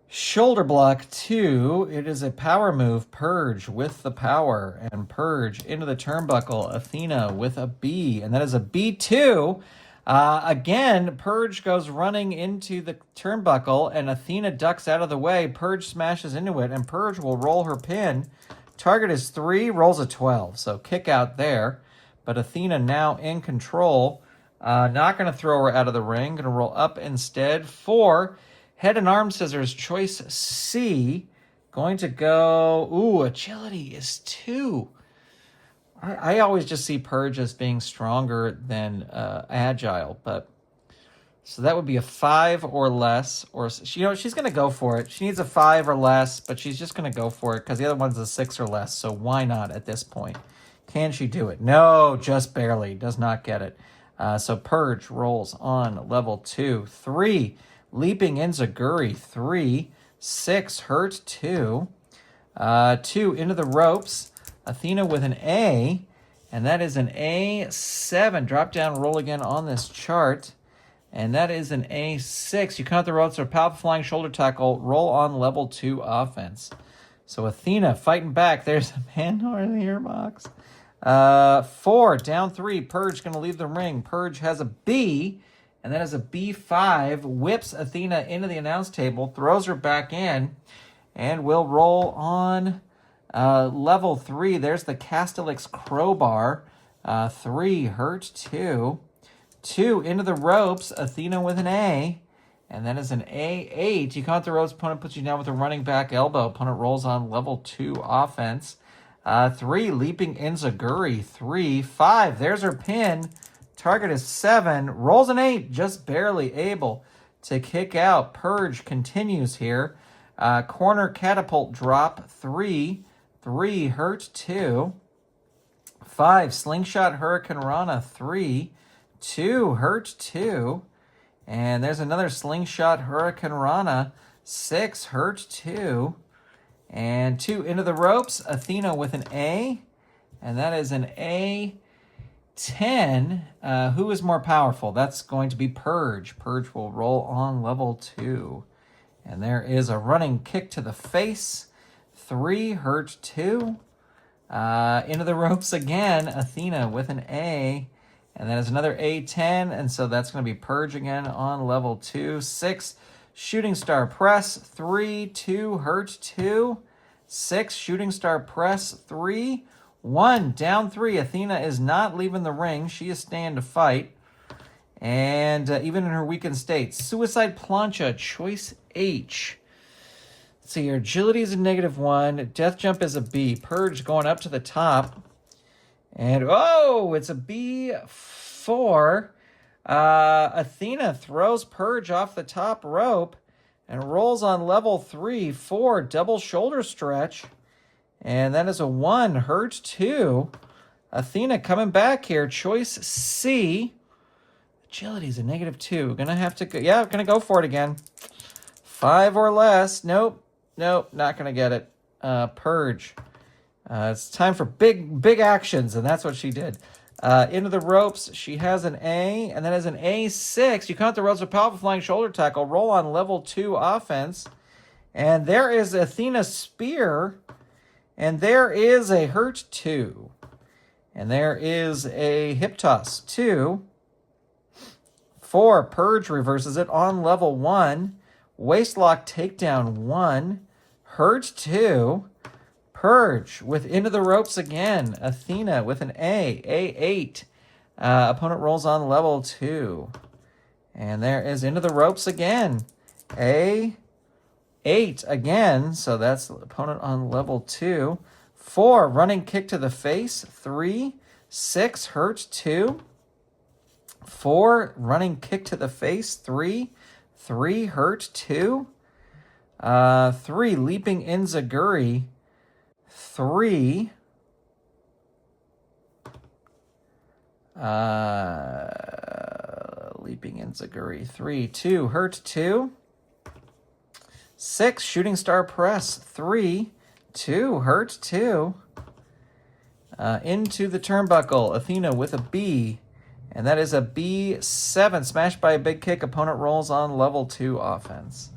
Shoulder block 2. It is a power move. Purge with the power. And Purge into the turnbuckle. Athena with a B. And that is a B2. Again, Purge goes running into the turnbuckle. And Athena ducks out of the way. Purge smashes into it. And Purge will roll her pin. Target is 3. Rolls a 12. So kick out there. But Athena now in control. Not going to throw her out of the ring. Going to roll up instead. 4. Head and arm scissors, choice C. Going to go, agility is 2. I always just see Purge as being stronger than agile, but so that would be a 5 or less, or she's going to go for it. She needs a 5 or less, but she's just going to go for it because the other one's a 6 or less, so why not at this point? Can she do it? No, just barely. Does not get it. So Purge rolls on level 2. 3. Leaping Enziguri, 3. 6, hurt 2. 2, into the ropes. Athena with an A, and that is an A7. Drop down, roll again on this chart. And that is an A6. You count the ropes or powerful flying shoulder tackle, roll on level 2 offense. So Athena fighting back. There's a Pandora in the earbox. 4, down 3. Purge going to leave the ring. Purge has a B. And that is a B5, whips Athena into the announce table, throws her back in, and will roll on Level 3, there's the Castellix Crowbar. 3, hurt 2. 2, into the ropes, Athena with an A. And that is an A8. You count the ropes, opponent puts you down with a running back elbow. Opponent rolls on level 2 offense. 3, leaping Enziguri. 3, 5, there's her pin. Target is 7, rolls an 8, just barely able to kick out. Purge continues here. Corner catapult drop. 3, 3, hurt 2. 5, slingshot Hurricane Rana. 3, 2, hurt 2. And there's another slingshot Hurricane Rana. 6, hurt 2. And 2, into the ropes, Athena with an A. And that is an A10. Who is more powerful? That's going to be Purge. Purge will roll on level 2. And there is a running kick to the face. 3, hurt 2. Into the ropes again, Athena with an A. And that is another A10. And so that's going to be Purge again on level 2. 6, shooting star press. 3, 2, hurt 2. 6, shooting star press. 3, 1, down 3. Athena is not leaving the ring. She is staying to fight. And even in her weakened state, Suicide Plancha, choice H. Let's see, your agility is a -1. Death jump is a B. Purge going up to the top. And, oh, it's a B4. Athena throws Purge off the top rope and rolls on level 3, 4, double shoulder stretch. And that is a 1, hurt 2. Athena coming back here, choice C. Agility is a -2. Gonna have to go, yeah, gonna go for it again. 5 or less. Nope, not gonna get it. Purge. It's time for big actions, and that's what she did. Into the ropes, she has an A, and that is an A6. You count the ropes with powerful flying shoulder tackle. Roll on level 2 offense. And there is Athena's spear, and there is a hurt 2. And there is a hip toss 2. 4, Purge reverses it on level 1. Waistlock takedown 1. Hurt 2. Purge with into the ropes again. Athena with an A. A8. Opponent rolls on level 2. And there is into the ropes again. A8 again. So that's the opponent on level 2. 4, running kick to the face. 3, 6, hurt 2. 4, running kick to the face. 3, 3, hurt 2. 3, leaping Enziguri. 3, leaping Enziguri. 3, 2, hurt 2. 6, shooting star press. 3, 2, hurt 2. Into the turnbuckle, Athena with a B. And that is a B7, smashed by a big kick. Opponent rolls on level 2 offense.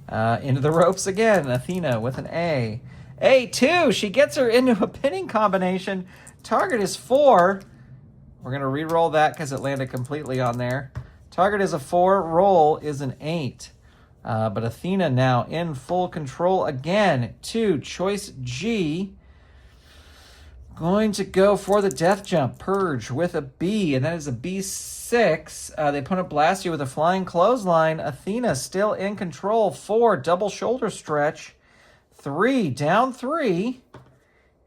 Into the ropes again, Athena with an A. A2, she gets her into a pinning combination. Target is 4. We're going to re-roll that because it landed completely on there. Target is a 4, roll is an 8. But Athena now in full control again. 2, choice G. Going to go for the death jump. Purge with a B, and that is a B6. The opponent blasts you with a flying clothesline. Athena still in control. 4, double shoulder stretch. 3, down 3.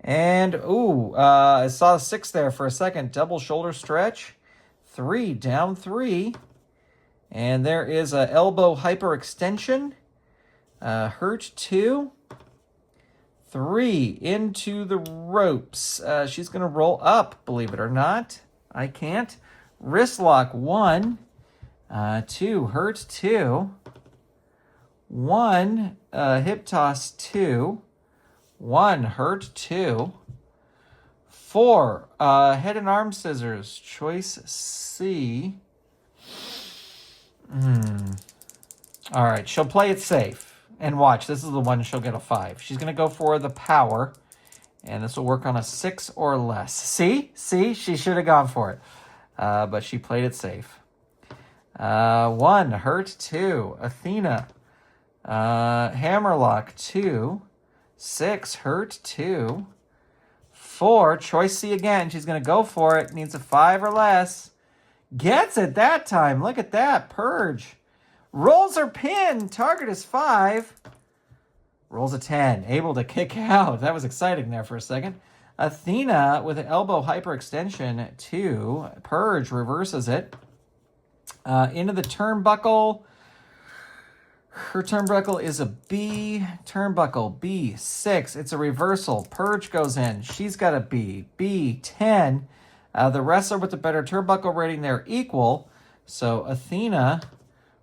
And, I saw 6 there for a second. Double shoulder stretch. 3, down 3. And there is a elbow hyperextension. Hurt 2. 3, into the ropes. She's going to roll up, believe it or not. I can't. Wrist lock 1. 2, hurt 2. 1, hip toss 2. 1, hurt 2. 4, head and arm scissors, choice C. All right, she'll play it safe. And watch, this is the one she'll get a 5. She's going to go for the power, and this will work on a 6 or less. See, she should have gone for it, but she played it safe. 1, hurt 2. Athena, hammerlock 2. 6, hurt 2. 4, choice C again. She's going to go for it. Needs a 5 or less. Gets it that time. Look at that. Purge. Rolls her pin. Target is 5. Rolls a 10. Able to kick out. That was exciting there for a second. Athena with an elbow hyperextension 2. Purge reverses it. Into the turnbuckle. Her turnbuckle is a B. Turnbuckle B6. It's a reversal. Purge goes in. She's got a B. B10. The wrestler with the better turnbuckle rating there equal. So Athena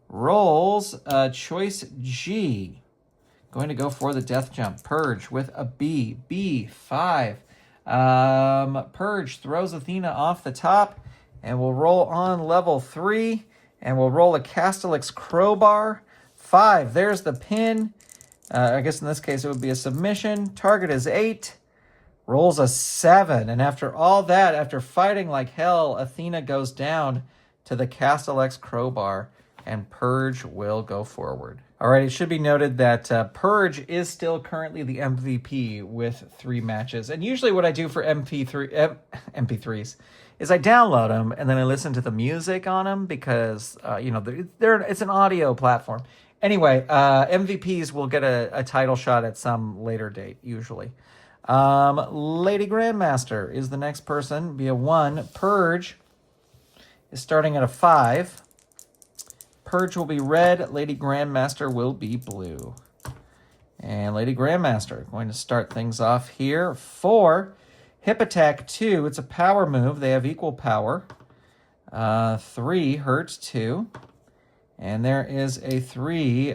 rolls choice G. Going to go for the death jump. Purge with a B. B5. Purge throws Athena off the top. And we'll roll on level 3. And we'll roll a Castellix crowbar. 5. There's the pin. I guess in this case it would be a submission. Target is 8. Rolls a 7. And after all that, after fighting like hell, Athena goes down to the Castellix crowbar. And Purge will go forward. All right, it should be noted that Purge is still currently the MVP with 3 matches. And usually what I do for MP3s is I download them and then I listen to the music on them because, it's an audio platform. Anyway, MVPs will get a title shot at some later date, usually. Lady Grandmaster is the next person via 1. Purge is starting at a 5. Purge will be red. Lady Grandmaster will be blue. And Lady Grandmaster going to start things off here. 4. Hip attack 2. It's a power move. They have equal power. 3 hurts 2. And there is a 3.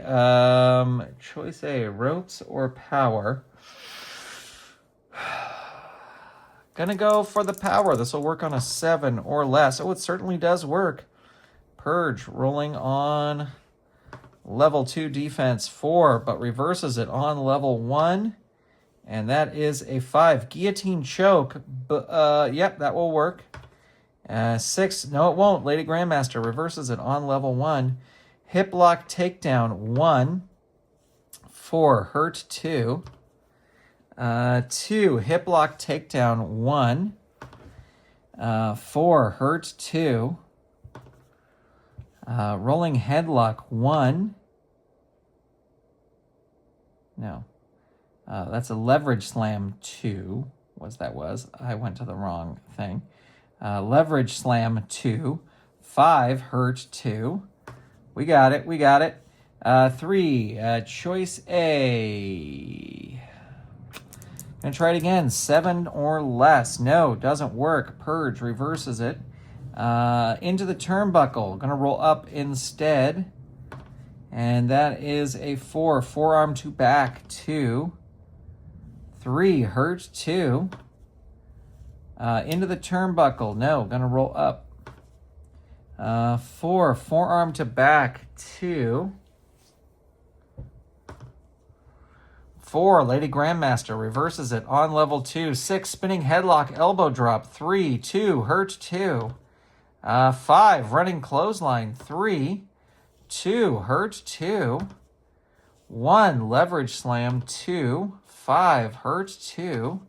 Choice A, ropes or power. Gonna go for the power. This will work on a 7 or less. Oh, it certainly does work. Purge rolling on level 2 defense 4, but reverses it on level 1. And that is a 5. Guillotine choke. Yep, that will work. 6. No, it won't. Lady Grandmaster reverses it on level 1. Hip lock takedown 1. 4. Hurt 2. 2. Hip lock takedown 1. 4. Hurt 2. Rolling headlock 1. No. That's a leverage slam 2. That was. I went to the wrong thing. Leverage slam 2. 5. Hurt 2. We got it. 3. Choice A. Gonna try it again. 7 or less. No, doesn't work. Purge reverses it. Into the turnbuckle. Gonna roll up instead. And that is a 4. Forearm to back 2. 3. Hurt 2. Into the turnbuckle. No, gonna roll up. 4. Forearm to back 2. 4. Lady Grandmaster reverses it on level 2. 6. Spinning headlock elbow drop 3. 2. Hurt 2. 5. Running clothesline 3. 2. Hurt 2. 1. Leverage slam 2. 5. Hurt 2.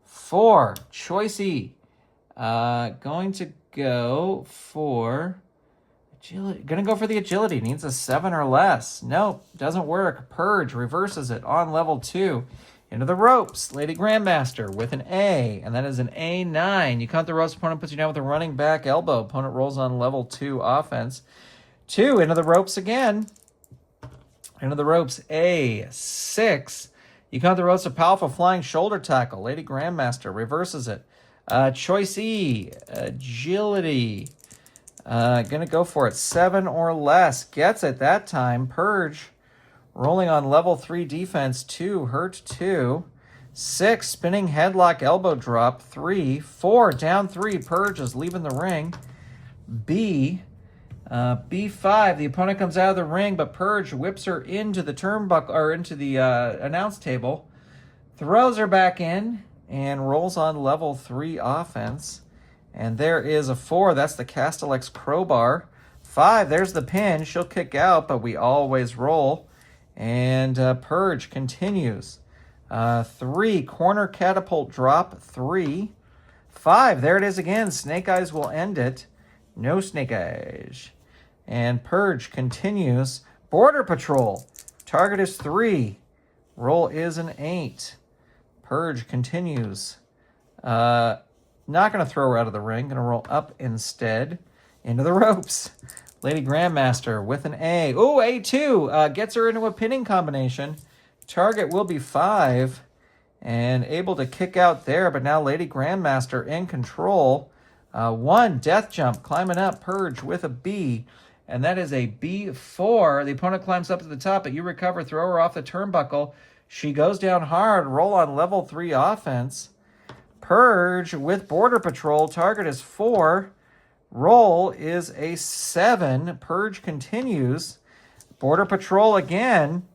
4. Choice E. Going to go for agility. Gonna go for the agility. Needs a 7 or less. Nope, doesn't work. Purge reverses it on level 2. Into the ropes. Lady Grandmaster with an A, and that is an A9. You count the ropes. Opponent puts you down with a running back elbow. Opponent rolls on level 2 offense. 2. Into the ropes again. Into the ropes. A6. You count the ropes. A powerful flying shoulder tackle. Lady Grandmaster reverses it. Choice E, agility. Gonna go for it. 7 or less. Gets it that time. Purge. Rolling on level 3 defense. 2. Hurt 2. 6. Spinning headlock elbow drop. 3. 4. Down 3. Purge is leaving the ring. B. B5. The opponent comes out of the ring, but Purge whips her into the turnbuckle or into the announce table. Throws her back in. And rolls on level 3 offense. And there is a 4. That's the Castellix crowbar. 5. There's the pin. She'll kick out, but we always roll. And Purge continues. 3, corner catapult drop, 3. 5, there it is again. Snake Eyes will end it. No Snake Eyes. And Purge continues. Border Patrol. Target is 3. Roll is an 8. Purge continues. Not going to throw her out of the ring. Going to roll up instead. Into the ropes. Lady Grandmaster with an A. Ooh, A2. Gets her into a pinning combination. Target will be 5. And able to kick out there. But now Lady Grandmaster in control. 1, death jump. Climbing up. Purge with a B. And that is a B4. The opponent climbs up to the top, but you recover. Throw her off the turnbuckle. She goes down hard. Roll on level 3 offense. Purge with Border Patrol. Target is 4. Roll is a 7. Purge continues. Border Patrol again.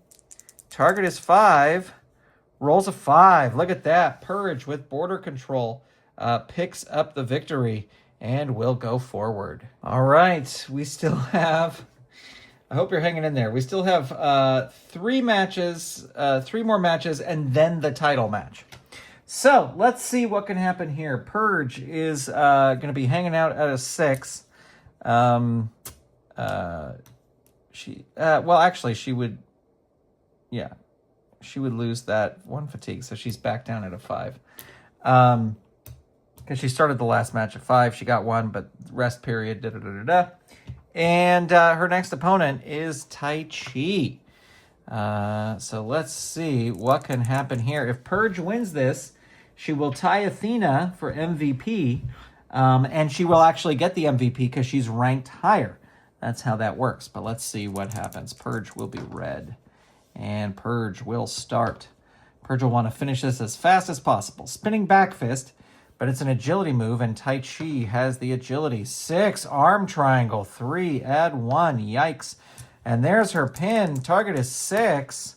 Target is 5. Rolls a 5. Look at that. Purge with Border Control picks up the victory and will go forward. All right. We still have... I hope you're hanging in there. We still have 3 matches, 3 more matches, and then the title match. So let's see what can happen here. Purge is going to be hanging out at a 6. Well, actually, she would lose that 1 fatigue, so she's back down at a 5. Because she started the last match at 5. She got 1, but rest period, And her next opponent is Tai Chi. So let's see what can happen here. If Purge wins this, she will tie Athena for MVP. And she will actually get the MVP because she's ranked higher. That's how that works. But let's see what happens. Purge will be red. And Purge will start. Purge will want to finish this as fast as possible. Spinning back fist. But it's an agility move, and Tai Chi has the agility. 6, arm triangle. 3, add 1. Yikes. And there's her pin. Target is 6.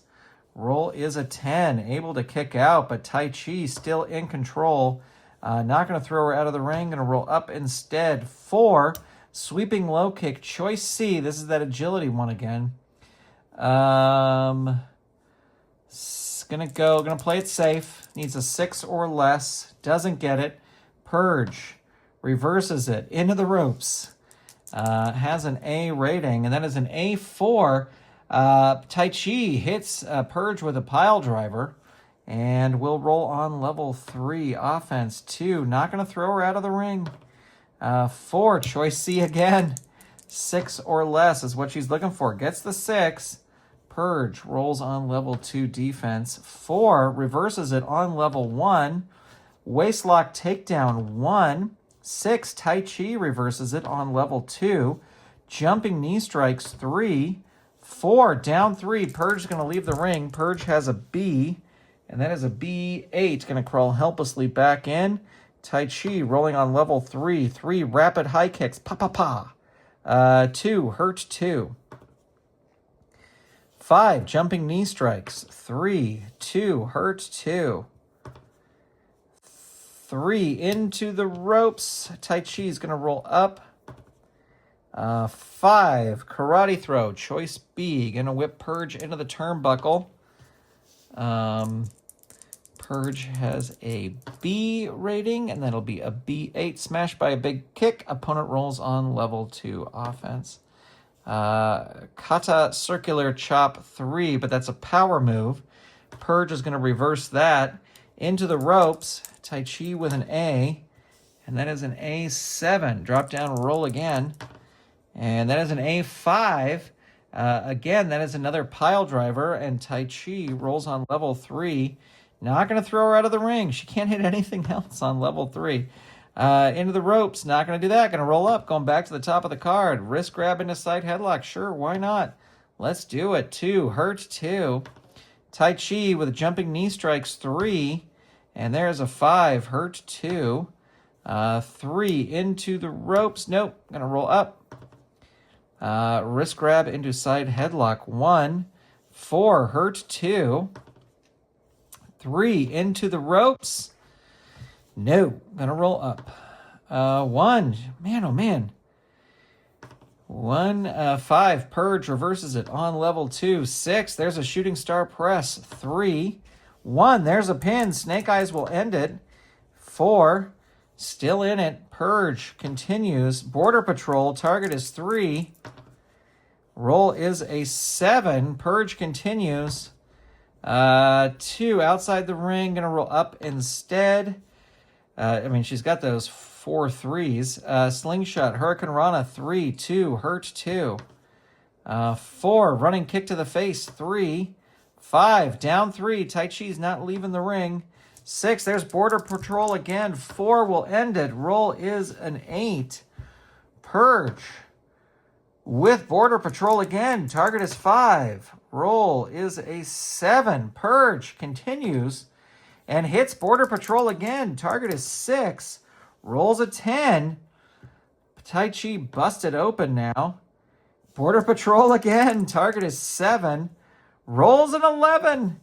Roll is a 10. Able to kick out, but Tai Chi still in control. Not going to throw her out of the ring. Going to roll up instead. 4, sweeping low kick. Choice C. This is that agility one again. Gonna play it safe. Needs a 6 or less. Doesn't get it. Purge. Reverses it. Into the ropes. Has an A rating. And that is an A4. Tai Chi hits Purge with a pile driver. And will roll on level 3. Offense 2. Not going to throw her out of the ring. 4. Choice C again. 6 or less is what she's looking for. Gets the 6. Purge rolls on level 2 defense. 4 reverses it on level 1. Waistlock takedown 1. 6 Tai Chi reverses it on level 2. Jumping knee strikes 3. 4 down 3. Purge is going to leave the ring. Purge has a B, and that is a B8. Going to crawl helplessly back in. Tai Chi rolling on level 3. 3 rapid high kicks. Pa pa pa. 2 hurt 2. 5 jumping knee strikes. 3, 2 hurt 2. 3 into the ropes. Tai Chi is going to roll up. 5 karate throw. Choice B. Going to whip Purge into the turnbuckle. Purge has a B rating, and that'll be a B8. Smashed by a big kick. Opponent rolls on level 2 offense. Kata circular chop 3, but that's a power move. Purge is going to reverse that into the ropes. Tai Chi with an A, and that is an A7. Drop down, roll again, and that is an A5. Again, that is another pile driver, and Tai Chi rolls on level 3. Not going to throw her out of the ring. She can't hit anything else on level 3. Into the ropes. Not going to do that. Going to roll up. Going back to the top of the card. Wrist grab into side headlock. Sure, why not? Let's do it. 2. Hurt 2. Tai Chi with jumping knee strikes 3. And there's a 5. Hurt 2. 3 into the ropes. Nope. Going to roll up. Wrist grab into side headlock 1. 4. Hurt 2. 3 into the ropes. No, gonna roll up. 1, man, oh man. 1, 5, Purge reverses it on level 2. 6, there's a shooting star press. 3, 1, there's a pin. Snake Eyes will end it. 4, still in it. Purge continues. Border Patrol, target is 3. Roll is a 7. Purge continues. 2, outside the ring, gonna roll up instead. She's got those 4 threes. Slingshot, Hurricane Rana, 3, 2, hurt 2. 4, running kick to the face, 3. 5, down 3. Tai Chi's not leaving the ring. 6, there's Border Patrol again. 4 will end it. Roll is an 8. Purge with Border Patrol again. Target is 5. Roll is a 7. Purge continues and hits Border Patrol again. Target is 6. Rolls a 10. Tai Chi busted open now. Border Patrol again. Target is 7. Rolls an 11.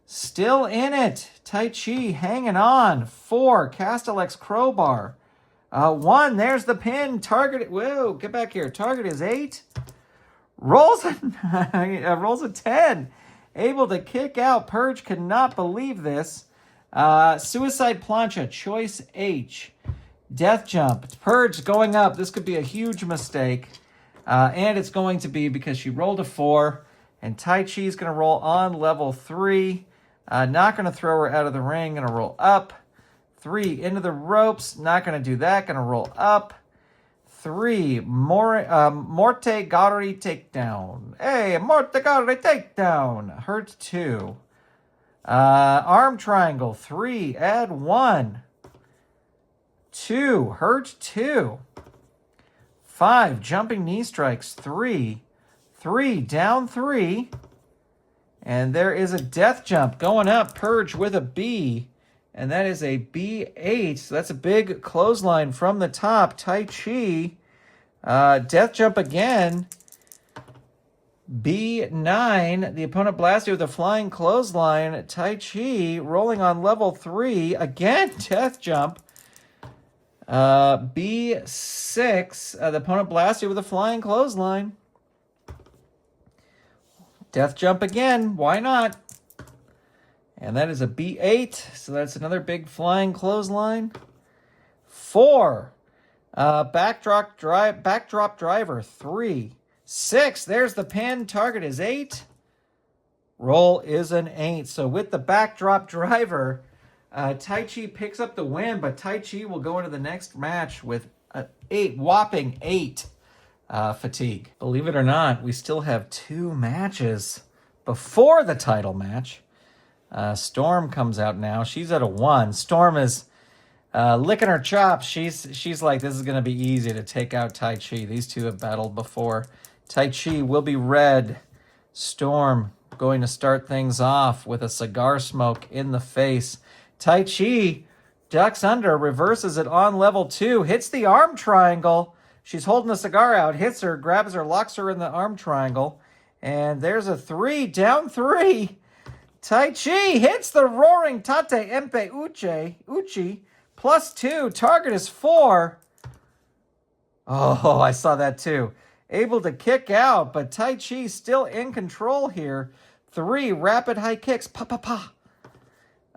Still in it. Tai Chi hanging on. 4. Castellex Crowbar. 1. There's the pin. Target. Whoa, get back here. Target is 8. Rolls a 10. Able to kick out. Purge cannot believe this. Suicide Plancha. Choice H. Death Jump. Purge going up. This could be a huge mistake. And it's going to be because she rolled a 4. And Tai Chi's going to roll on level 3. Not going to throw her out of the ring. Going to roll up. 3 into the ropes. Not going to do that. Going to roll up. 3. Morte Gari takedown. Hey, Morte Gari takedown. Hurt 2. Arm triangle. 3. Add 1. 2. Hurt 2. 5. Jumping knee strikes. 3. 3. Down 3. And there is a death jump going up. Purge with a B. And that is a B8. So that's a big clothesline from the top. Tai Chi. Death jump again. B9. The opponent blasted with a flying clothesline. Tai Chi rolling on level 3. Again, death jump. B6. The opponent blasted with a flying clothesline. Death jump again. Why not? And that is a B8. So that's another big flying clothesline. 4. Backdrop driver. 3. 6. There's the pin. Target is 8. Roll is an 8. So with the backdrop driver, Tai Chi picks up the win, but Tai Chi will go into the next match with an whopping 8 fatigue. Believe it or not, we still have 2 matches before the title match. Storm comes out now. She's at a 1. Storm is licking her chops. She's like, this is going to be easy to take out Tai Chi. These two have battled before. Tai Chi will be red. Storm going to start things off with a cigar smoke in the face. Tai Chi ducks under, reverses it on level 2, hits the arm triangle. She's holding the cigar out, hits her, grabs her, locks her in the arm triangle. And there's a 3, down 3. Tai Chi hits the roaring Tate Empe Uchi, plus 2. Target is 4. Oh, I saw that too. Able to kick out, but Tai Chi still in control here. 3, rapid high kicks. Pa, pa,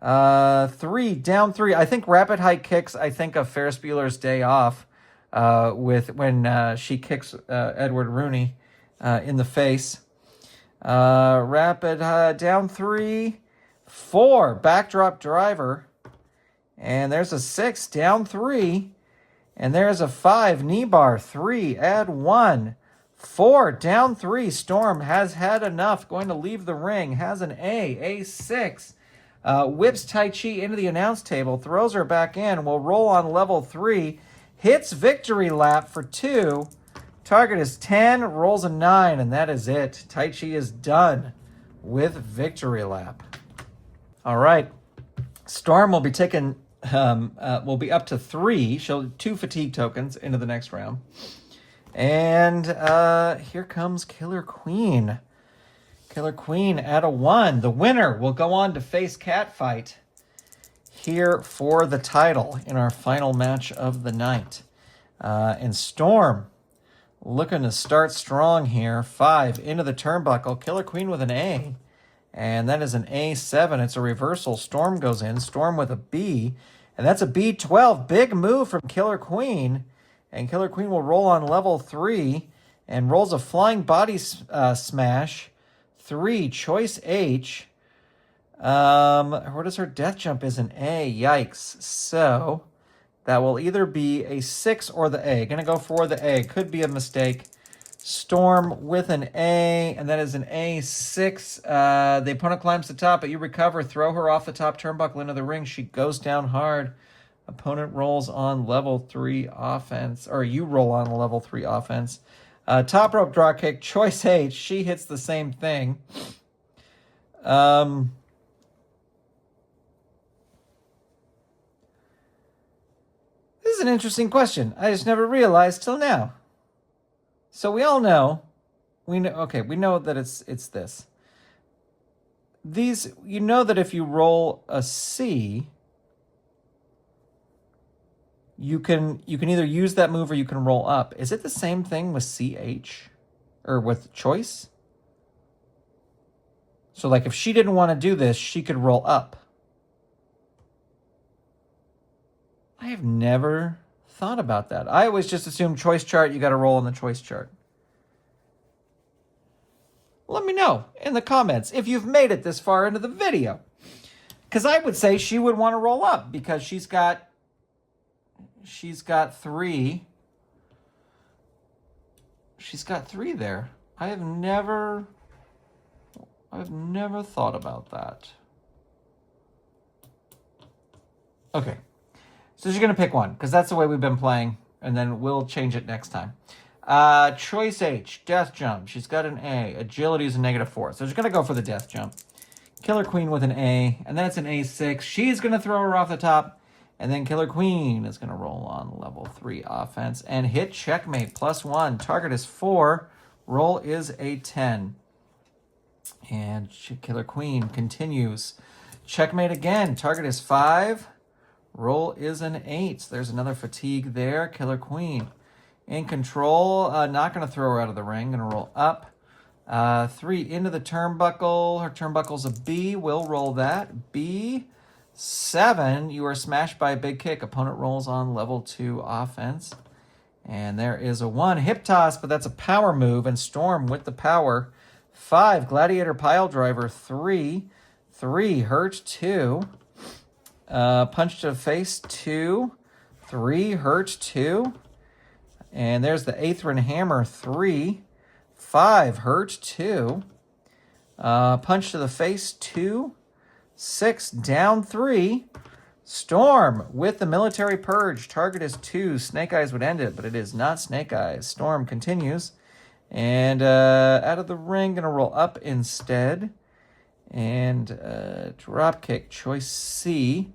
pa. 3, down 3. I think rapid high kicks, I think of Ferris Bueller's Day Off when she kicks Edward Rooney in the face. Rapid down 3. 4, backdrop driver. And there's a 6, down 3. And there's a 5, knee bar. 3, add 1. 4, down 3. Storm has had enough. Going to leave the ring. Has an A6. Whips Tai Chi into the announce table. Throws her back in. Will roll on level 3. Hits victory lap for 2. Target is 10. Rolls a 9. And that is it. Tai Chi is done with victory lap. All right. Storm will be taking... will be up to 3. She'll 2 fatigue tokens into the next round. And here comes Killer Queen. Killer Queen at a 1. The winner will go on to face Catfight here for the title in our final match of the night. And Storm looking to start strong here. 5 into the turnbuckle. Killer Queen with an A. And that is an A7. It's a reversal. Storm goes in. Storm with a B. And that's a B12. Big move from Killer Queen. And Killer Queen will roll on level 3 and rolls a flying body smash. 3, choice H. What is her death jump is an A. Yikes. So that will either be a 6 or the A. Gonna go for the A. Could be a mistake. Storm with an A, and that is an A6. The opponent climbs the top, but you recover. Throw her off the top turnbuckle into the ring. She goes down hard. Opponent rolls on level 3 offense, or you roll on level 3 offense. Top rope draw kick, choice H. She hits the same thing. This is an interesting question. I just never realized till now. So we all know, we know that it's this. These, you know that if you roll a C, you can either use that move or you can roll up. Is it the same thing with CH or with choice? So like if she didn't want to do this, she could roll up. I have never thought about that. I always just assumed choice chart, you got to roll on the choice chart. Let me know in the comments if you've made it this far into the video. Because I would say she would want to roll up because she's got 3. She's got 3 there. I've never thought about that. Okay. So she's going to pick one, because that's the way we've been playing, and then we'll change it next time. Choice H, death jump. She's got an A. Agility is a -4. So she's going to go for the death jump. Killer Queen with an A, and then it's an A6. She's going to throw her off the top, and then Killer Queen is going to roll on level 3 offense and hit checkmate, +1. Target is 4. Roll is a 10. And Killer Queen continues. Checkmate again. Target is 5. Roll is an 8. There's another fatigue there. Killer Queen in control. Not going to throw her out of the ring. Going to roll up. 3 into the turnbuckle. Her turnbuckle's a B. Will roll that. B7. You are smashed by a big kick. Opponent rolls on level 2 offense. And there is a 1. Hip toss, but that's a power move. And Storm with the power. 5. Gladiator pile driver. 3. Hurt 2. Punch to the face, 2. 3, hurt 2. And there's the Atherin hammer, 3. 5, hurt 2. Punch to the face, 2. 6, down 3. Storm with the military purge. Target is 2. Snake Eyes would end it, but it is not Snake Eyes. Storm continues. And out of the ring, going to roll up instead. And drop kick, choice C.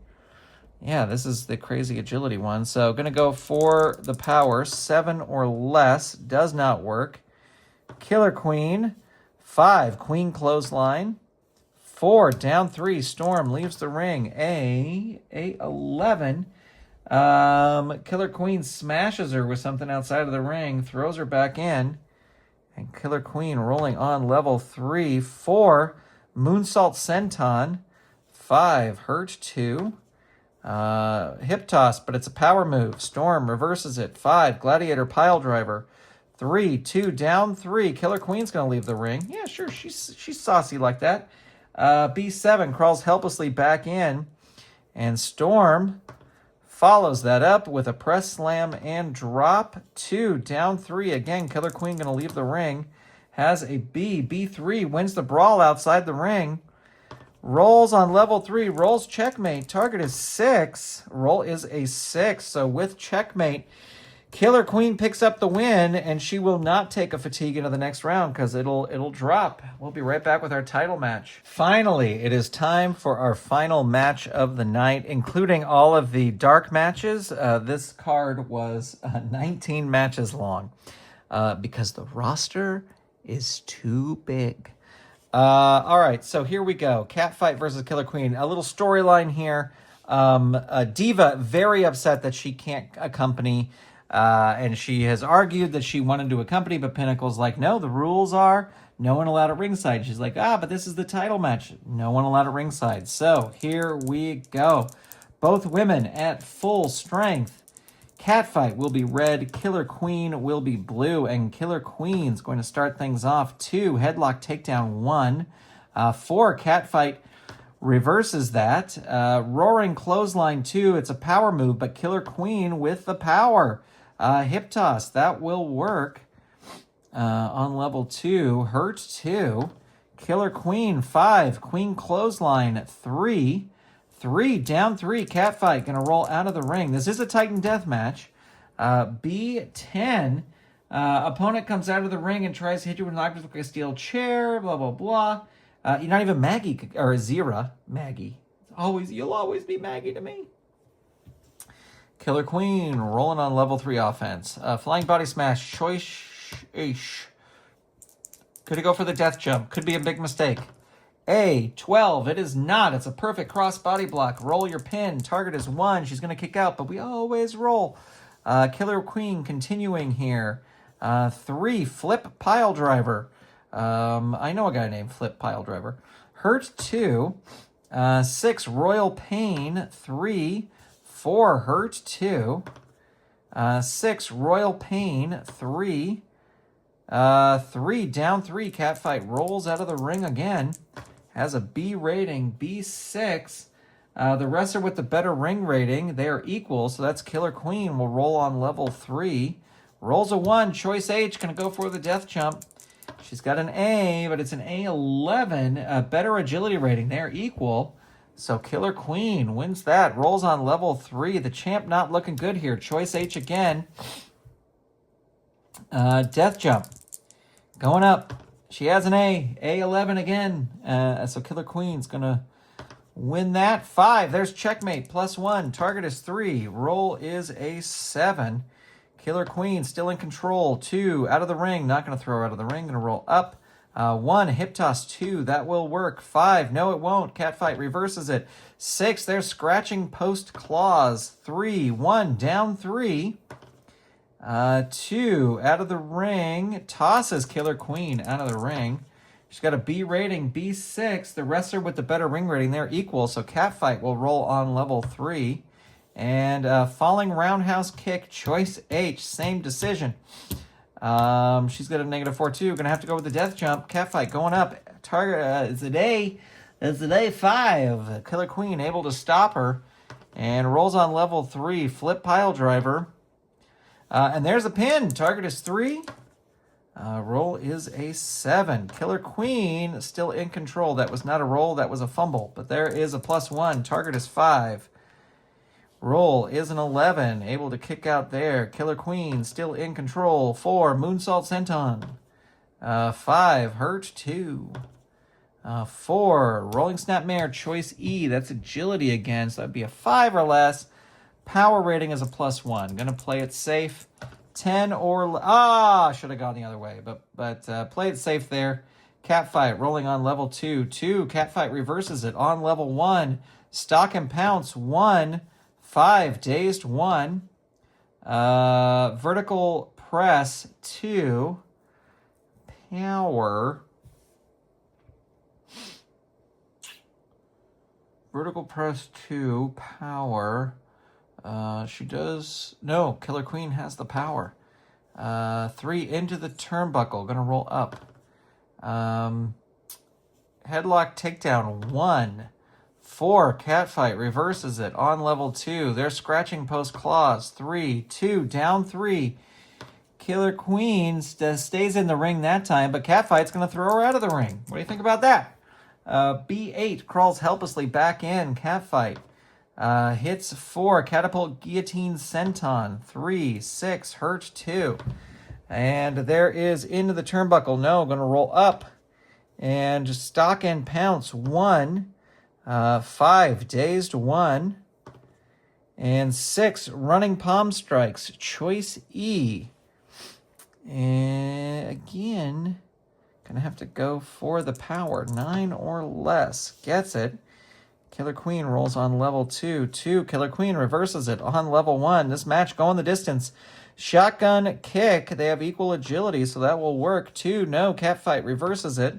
Yeah, this is the crazy agility one. So going to go for the power. 7 or less. Does not work. Killer Queen. 5. Queen clothesline. 4. Down 3. Storm leaves the ring. A11. Killer Queen smashes her with something outside of the ring. Throws her back in. And Killer Queen rolling on level 3. 4. Moonsault Senton. 5. Hurt 2. Hip toss, but it's a power move. Storm reverses it. 5. Gladiator pile driver. 3. 2. Down 3. Killer Queen's going to leave the ring. Yeah, sure. She's saucy like that. B7 crawls helplessly back in. And Storm follows that up with a press slam and drop. 2. Down 3. Again, Killer Queen going to leave the ring. Has a B. B3 wins the brawl outside the ring. Rolls on level 3. Rolls checkmate. Target is 6. Roll is a 6. So with checkmate, Killer Queen picks up the win, and she will not take a fatigue into the next round because it'll drop. We'll be right back with our title match. Finally, it is time for our final match of the night, including all of the dark matches. This card was 19 matches long because the roster is too big. All right, so here we go. Catfight versus Killer Queen. A little storyline here. Diva very upset that she can't accompany, and she has argued that she wanted to accompany, but Pinnacle's like, no, the rules are No one allowed at ringside. She's like, but this is the title match. No one allowed at ringside. So here we go. Both women at full strength. Catfight will be red. Killer Queen will be blue. And Killer Queen's going to start things off. 2, headlock takedown 1. 4, Catfight reverses that. Roaring clothesline 2. It's a power move, but Killer Queen with the power. Hip toss. That will work. On level 2. Hurt 2. Killer Queen 5. Queen clothesline 3. 3, down 3, Catfight, going to roll out of the ring. This is a Titan death match. B10, opponent comes out of the ring and tries to hit you with an object like a steel chair, blah, blah, blah. You're not even Maggie, or Zira. Maggie. You'll always be Maggie to me. Killer Queen, rolling on level 3 offense. Flying body smash, choice-ish. Could he go for the death jump? Could be a big mistake. A12, it is not. It's a perfect cross body block. Roll your pin. Target is 1. She's going to kick out, but we always roll. Killer Queen continuing here. 3, flip pile driver. I know a guy named Flip Pile Driver. Hurt 2. 6, royal pain. 3. 4, hurt 2. 6, royal pain. 3. 3, down 3, Catfight rolls out of the ring again. Has a B rating, B6. The wrestler with the better ring rating, they are equal, so that's Killer Queen will roll on level 3. Rolls a 1, choice H, gonna go for the death jump. She's got an A, but it's an A11, a better agility rating. They're equal, so Killer Queen wins that. Rolls on level 3. The champ not looking good here. Choice H again. Death jump. Going up. She has an A. A11 again. So Killer Queen's going to win that. 5. There's checkmate. +1. Target is 3. Roll is a 7. Killer Queen still in control. 2. Out of the ring. Not going to throw her out of the ring. Going to roll up. 1. Hip toss. 2. That will work. 5. No, it won't. Catfight reverses it. 6. There's scratching post claws. 3. 1. Down 3. 2, out of the ring, tosses Killer Queen out of the ring. She's got a B rating, B6. The wrestler with the better ring rating, they're equal, so Catfight will roll on level 3. And falling roundhouse kick, choice H, same decision. She's got a -4 too. Going to have to go with the death jump. Catfight going up. Target is an A. It's an A5. Killer Queen able to stop her. And rolls on level 3. Flip pile driver. And there's a pin. Target is 3. Roll is a 7. Killer Queen still in control. That was not a roll. That was a fumble. But there is a +1. Target is 5. Roll is an 11. Able to kick out there. Killer Queen still in control. 4. Moonsault senton. 5. Hurt 2. 4. Rolling snapmare. Choice E. That's agility again. So that'd be a 5 or less. Power rating is a +1. Gonna play it safe. 10 or should have gone the other way, but play it safe there. Catfight rolling on level 2. 2. Catfight reverses it on level 1. Stock and pounce 1. 5. Dazed 1. Vertical press 2. Power. Vertical press 2. Power. She does... No, Killer Queen has the power. 3 into the turnbuckle. Gonna roll up. Headlock takedown. 1. 4. Catfight reverses it on level 2. They're scratching post claws. 3. 2. Down 3. Killer Queen stays in the ring that time, but Catfight's gonna throw her out of the ring. What do you think about that? B8 crawls helplessly back in. Catfight. Hits 4, catapult guillotine senton. 3, 6, hurt 2. And there is into the turnbuckle. No, going to roll up. And just stock and pounce 1. 5, dazed 1. And 6, running palm strikes. Choice E. And again, going to have to go for the power. 9 or less. Gets it. Killer Queen rolls on level 2. 2. Killer Queen reverses it on level 1. This match going the distance. Shotgun kick. They have equal agility, so that will work. 2, no. Catfight reverses it.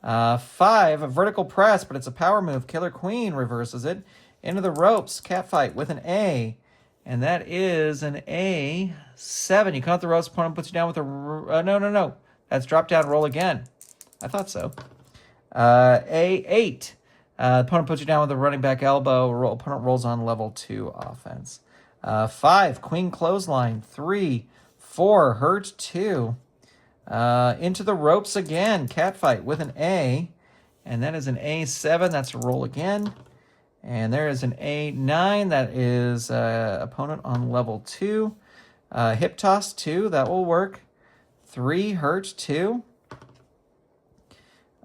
5, a vertical press, but it's a power move. Killer Queen reverses it. Into the ropes. Catfight with an A. And that is an A7. You count the ropes. Opponent puts you down with a... no. That's drop down, roll again. I thought so. A8. Opponent puts you down with a running back elbow. Opponent rolls on level 2 offense. 5, queen clothesline. 3, 4, hurt 2. Into the ropes again. Catfight with an A. And that is an A7. That's a roll again. And there is an A9. That is opponent on level 2. Hip toss 2. That will work. 3, hurt 2.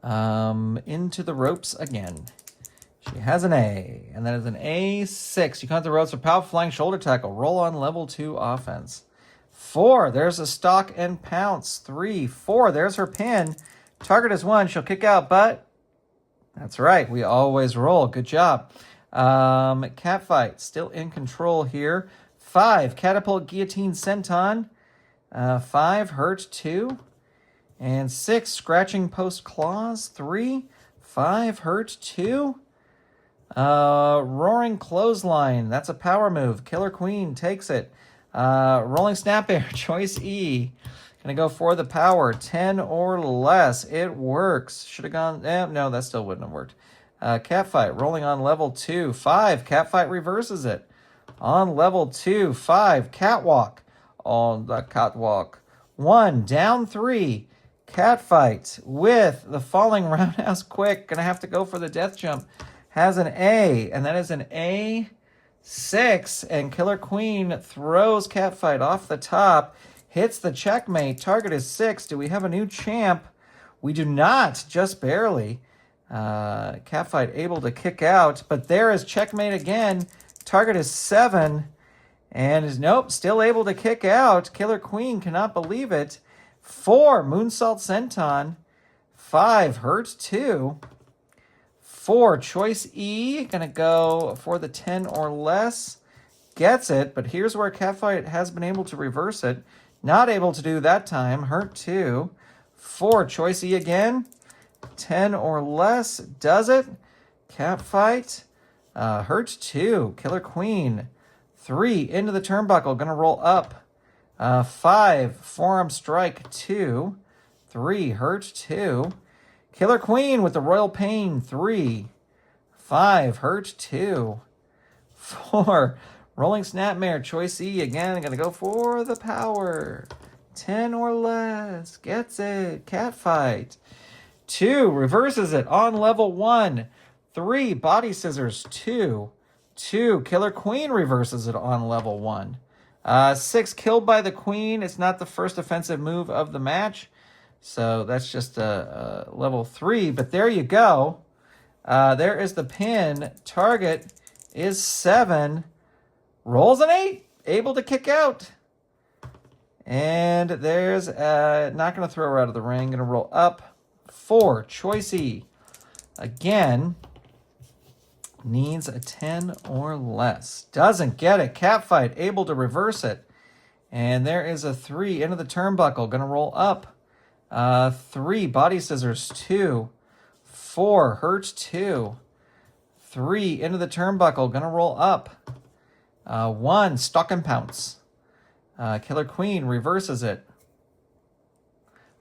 Into the ropes again. She has an A, and that is an A6. You count the ropes for power flying shoulder tackle. Roll on level 2 offense. 4, there's a stalk and pounce. 3, 4, there's her pin. Target is 1. She'll kick out, but that's right. We always roll. Good job. Catfight, still in control here. 5, catapult guillotine senton. 5, hurt 2. And 6, scratching post claws. 3, 5, hurt 2. Roaring clothesline. That's a power move. Killer Queen takes it. Rolling snap air. Choice E. Gonna go for the power. 10 or less. It works. Should have gone... no, that still wouldn't have worked. Catfight. Rolling on level 2. 5. Catfight reverses it. On level 2. 5. Catwalk. On the catwalk. 1. Down 3. Catfight with the falling roundhouse quick. Gonna have to go for the death jump. Has an A, and that is an A6. And Killer Queen throws Catfight off the top. Hits the checkmate. Target is 6. Do we have a new champ? We do not, just barely. Catfight able to kick out, but there is checkmate again. Target is 7. And is, nope, still able to kick out. Killer Queen cannot believe it. 4, moonsault senton. 5, hurt 2. 4, choice E. Gonna go for the 10 or less. Gets it, but here's where Catfight has been able to reverse it. Not able to do that time. Hurt 2. 4, choice E again. 10 or less. Does it. Catfight. Hurt 2. Killer Queen. 3, into the turnbuckle. Gonna roll up. 5, forearm strike 2. 3, hurt 2. Killer Queen with the royal pain. 3, 5, hurt 2. 4, rolling snapmare. Choice E again. Gonna go for the power. 10 or less. Gets it. Catfight. 2, reverses it on level 1. 3, body scissors. 2. Killer Queen reverses it on level 1. 6, killed by the Queen. It's not the first offensive move of the match. So that's just a level 3. But there you go. There is the pin. Target is 7. Rolls an 8. Able to kick out. And there's... not going to throw her out of the ring. Going to roll up. 4. Choice E. Again... needs a 10 or less. Doesn't get it. Catfight able to reverse it. And there is a 3 into the turnbuckle. Gonna roll up. 3, body scissors. 2. 4, hurt 2. 3, into the turnbuckle. Gonna roll up. 1, stalk and pounce. Killer Queen reverses it.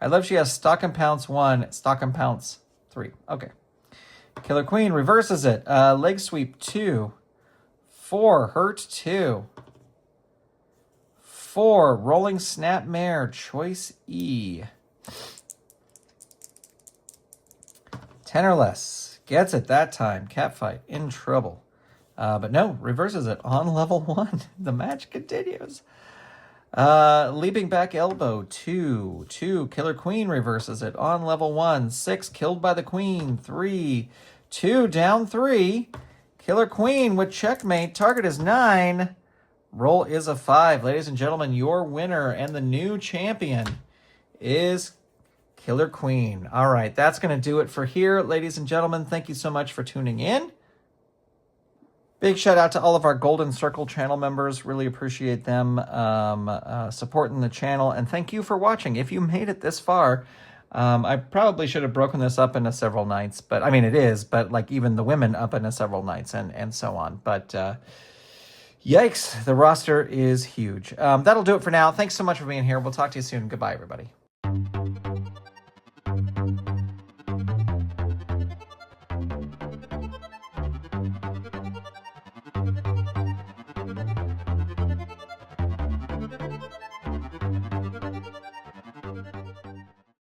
I love she has stalk and pounce 1, stalk and pounce 3. Okay. Killer Queen reverses it. Leg sweep 2. 4, hurt 2. 4, rolling snapmare. Choice E. 10 or less. Gets it that time. Catfight in trouble. But no, reverses it on level 1. The match continues. Leaping back elbow 2. Killer Queen reverses it on level 1. 6, killed by the Queen. 3. 2, down 3. Killer Queen with checkmate. Target is 9. Roll is a 5. Ladies and gentlemen, your winner and the new champion is Killer Queen. All right, that's going to do it for here. Ladies and gentlemen, thank you so much for tuning in. Big shout out to all of our Golden Circle channel members. Really appreciate them supporting the channel. And thank you for watching. If you made it this far, I probably should have broken this up into several nights. But I mean, it is. But like even the women up into several nights and so on. But yikes, the roster is huge. That'll do it for now. Thanks so much for being here. We'll talk to you soon. Goodbye, everybody.